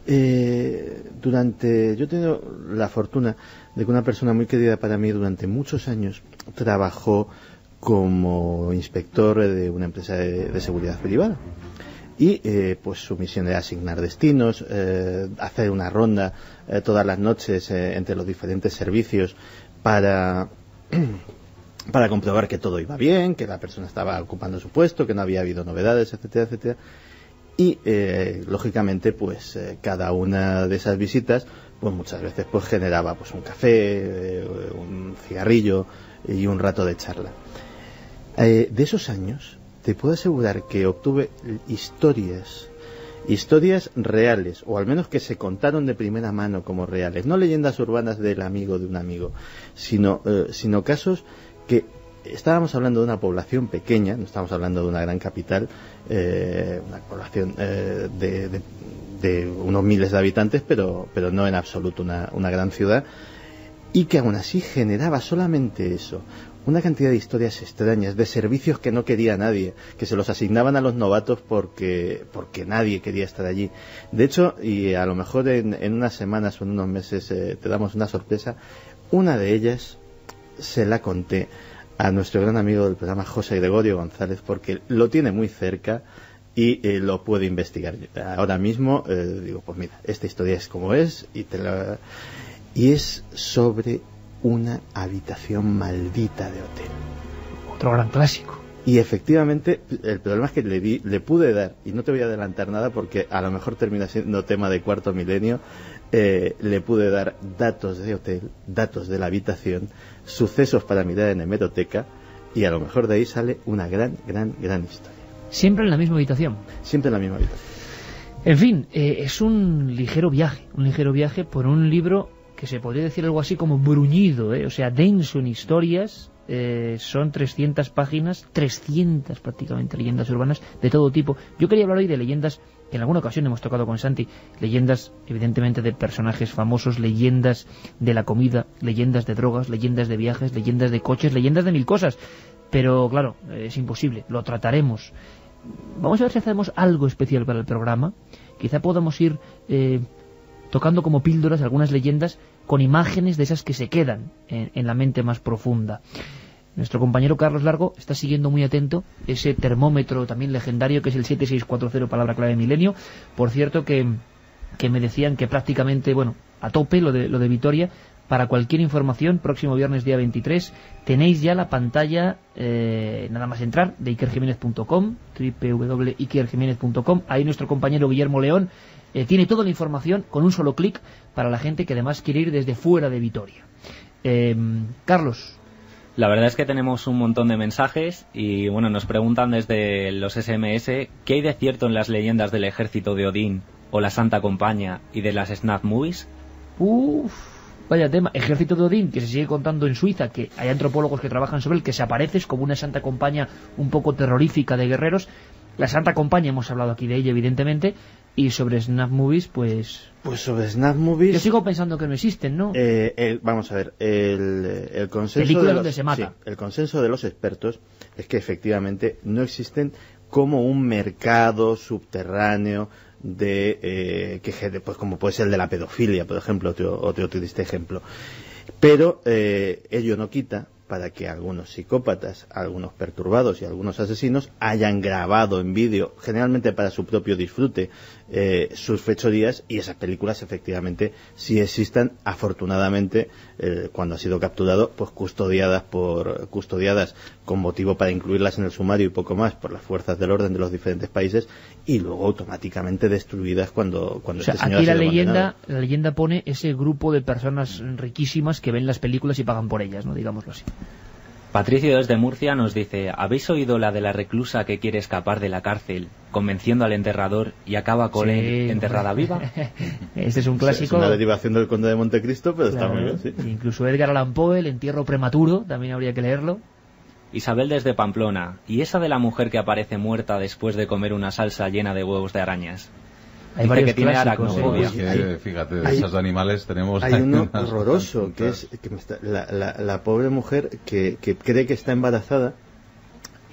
yo he tenido la fortuna de que una persona muy querida para mí durante muchos años trabajó como inspector de una empresa de seguridad privada, y pues su misión era asignar destinos, hacer una ronda todas las noches entre los diferentes servicios para comprobar que todo iba bien, que la persona estaba ocupando su puesto, que no había habido novedades, etcétera, etcétera. Y lógicamente pues cada una de esas visitas pues muchas veces pues generaba pues un café, un cigarrillo y un rato de charla. De esos años te puedo asegurar que obtuve historias reales, o al menos que se contaron de primera mano como reales, no leyendas urbanas del amigo de un amigo, sino casos que estábamos hablando de una población pequeña, no estamos hablando de una gran capital, una población de unos miles de habitantes, pero no en absoluto una gran ciudad, y que aún así generaba solamente eso, una cantidad de historias extrañas, de servicios que no quería nadie, que se los asignaban a los novatos porque nadie quería estar allí. De hecho, y a lo mejor en unas semanas o en unos meses te damos una sorpresa, una de ellas se la conté a nuestro gran amigo del programa, José Gregorio González, porque lo tiene muy cerca y lo puede investigar. Ahora mismo digo, pues mira, esta historia es como es, y es sobre una habitación maldita de hotel. Otro gran clásico. Y efectivamente, el problema es que le pude dar, y no te voy a adelantar nada porque a lo mejor termina siendo tema de Cuarto Milenio, le pude dar datos de hotel, datos de la habitación, sucesos para mirar en hemeroteca, y a lo mejor de ahí sale una gran historia. ¿Siempre en la misma habitación? Siempre en la misma habitación. En fin, es un ligero viaje por un libro que se podría decir algo así como bruñido, o sea, denso en historias. Son 300 páginas, 300 prácticamente leyendas urbanas de todo tipo. Yo quería hablar hoy de leyendas que en alguna ocasión hemos tocado con Santi, leyendas evidentemente de personajes famosos, leyendas de la comida, leyendas de drogas, leyendas de viajes, leyendas de coches, leyendas de mil cosas, pero claro, es imposible, lo trataremos. Vamos a ver si hacemos algo especial para el programa. Quizá podamos ir tocando como píldoras algunas leyendas con imágenes de esas que se quedan en la mente más profunda. Nuestro compañero Carlos Largo está siguiendo muy atento ese termómetro también legendario que es el 7640, palabra clave milenio. Por cierto que me decían que prácticamente, bueno, a tope lo de Vitoria. Para cualquier información, próximo viernes día 23, tenéis ya la pantalla, nada más entrar, de ikerjimenez.com, www.ikerjimenez.com. Ahí nuestro compañero Guillermo León tiene toda la información con un solo clic para la gente que además quiere ir desde fuera de Vitoria. Carlos. La verdad es que tenemos un montón de mensajes y bueno, nos preguntan desde los SMS ¿qué hay de cierto en las leyendas del ejército de Odín o la Santa Compañía y de las Snap Movies? Vaya tema, ejército de Odín, que se sigue contando en Suiza, que hay antropólogos que trabajan sobre él, que se aparece como una Santa Compañía un poco terrorífica de guerreros. La Santa Compañía, hemos hablado aquí de ella evidentemente, y sobre Snap Movies, pues sobre Snap Movies... Yo sigo pensando que no existen, ¿no? Vamos a ver, el consenso películas donde se mata. Sí, el consenso de los expertos es que efectivamente no existen como un mercado subterráneo pues como puede ser el de la pedofilia, por ejemplo, otro triste ejemplo. Pero ello no quita para que algunos psicópatas, algunos perturbados y algunos asesinos hayan grabado en vídeo, generalmente para su propio disfrute, sus fechorías, y esas películas efectivamente sí existan, afortunadamente, cuando ha sido capturado, pues custodiadas con motivo para incluirlas en el sumario y poco más por las fuerzas del orden de los diferentes países, y luego automáticamente destruidas cuando este señor aquí ha sido condenado. La leyenda pone ese grupo de personas riquísimas que ven las películas y pagan por ellas, ¿no? Digámoslo así. Patricio desde Murcia nos dice: ¿habéis oído la de la reclusa que quiere escapar de la cárcel, convenciendo al enterrador y acaba con él enterrada viva? Este es un clásico. Es una derivación del Conde de Montecristo, pero claro, está muy bien, sí. Incluso Edgar Allan Poe, El entierro prematuro, también habría que leerlo. Isabel desde Pamplona: ¿y esa de la mujer que aparece muerta después de comer una salsa llena de huevos de arañas? Hay Dice que tiene clásicos, aracnofobia. Fíjate, de esos animales tenemos... Hay uno horroroso, que es la pobre mujer que cree que está embarazada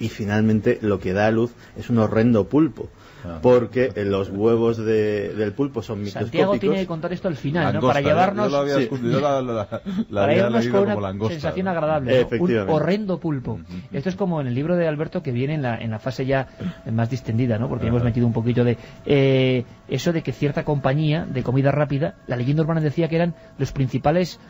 y finalmente lo que da a luz es un horrendo pulpo. Porque los huevos del pulpo son microscópicos. Santiago tiene que contar esto al final, langosta, ¿no? Para llevarnos, para llevarnos con una sensación agradable, ¿no? Un horrendo pulpo. Esto es como en el libro de Alberto, que viene en la fase ya más distendida, ¿no? Porque hemos metido un poquito de eso de que cierta compañía de comida rápida, la leyenda urbana decía que eran los principales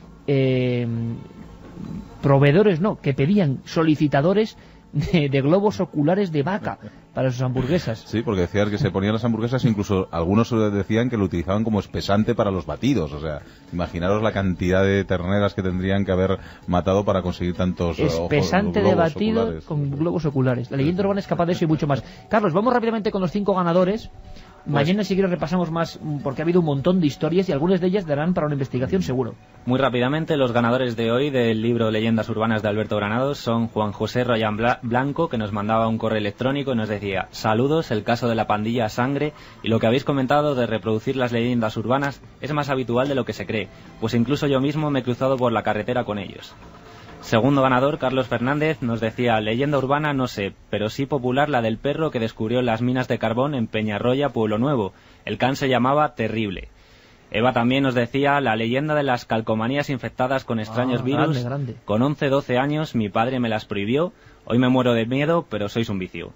proveedores, no, que pedían solicitadores de globos oculares de vaca para sus hamburguesas. Sí, porque decían que se ponían las hamburguesas, incluso algunos decían que lo utilizaban como espesante para los batidos. O sea, imaginaros la cantidad de terneras que tendrían que haber matado para conseguir tantos espesante ojos, de batido oculares. Con globos oculares. La leyenda urbana es capaz de eso y mucho más. Carlos, vamos rápidamente con los 5 ganadores. Mañana si quieres repasamos más, porque ha habido un montón de historias y algunas de ellas darán para una investigación seguro. Muy rápidamente, los ganadores de hoy del libro Leyendas Urbanas de Alberto Granados son Juan José Royán Blanco, que nos mandaba un correo electrónico y nos decía: saludos, el caso de la pandilla Sangre y lo que habéis comentado de reproducir las leyendas urbanas es más habitual de lo que se cree, pues incluso yo mismo me he cruzado por la carretera con ellos. Segundo ganador, Carlos Fernández, nos decía: leyenda urbana no sé, pero sí popular la del perro que descubrió las minas de carbón en Peñarroya, Pueblo Nuevo. El can se llamaba Terrible. Eva también nos decía: la leyenda de las calcomanías infectadas con extraños virus. Grande. Con 11-12 años mi padre me las prohibió. Hoy me muero de miedo, pero sois un vicio.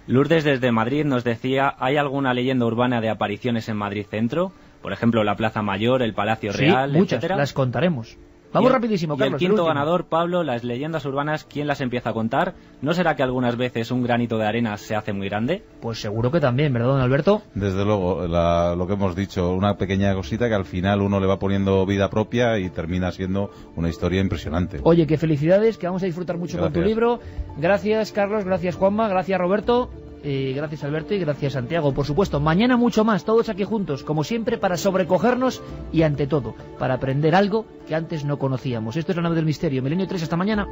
Lourdes desde Madrid nos decía: ¿hay alguna leyenda urbana de apariciones en Madrid Centro? Por ejemplo, la Plaza Mayor, el Palacio Real, muchas, etcétera. las contaremos. Vamos rapidísimo, Carlos. Y el quinto ganador, Pablo, las leyendas urbanas, ¿quién las empieza a contar? ¿No será que algunas veces un granito de arena se hace muy grande? Pues seguro que también, ¿verdad, don Alberto? Desde luego, lo que hemos dicho, una pequeña cosita que al final uno le va poniendo vida propia y termina siendo una historia impresionante. Oye, qué felicidades, que vamos a disfrutar mucho con tu libro. Gracias, Carlos, gracias, Juanma, gracias, Roberto. Gracias Alberto y gracias Santiago, por supuesto. Mañana mucho más, todos aquí juntos, como siempre, para sobrecogernos y ante todo, para aprender algo que antes no conocíamos. Esto es La Nave del Misterio. Milenio 3, hasta mañana.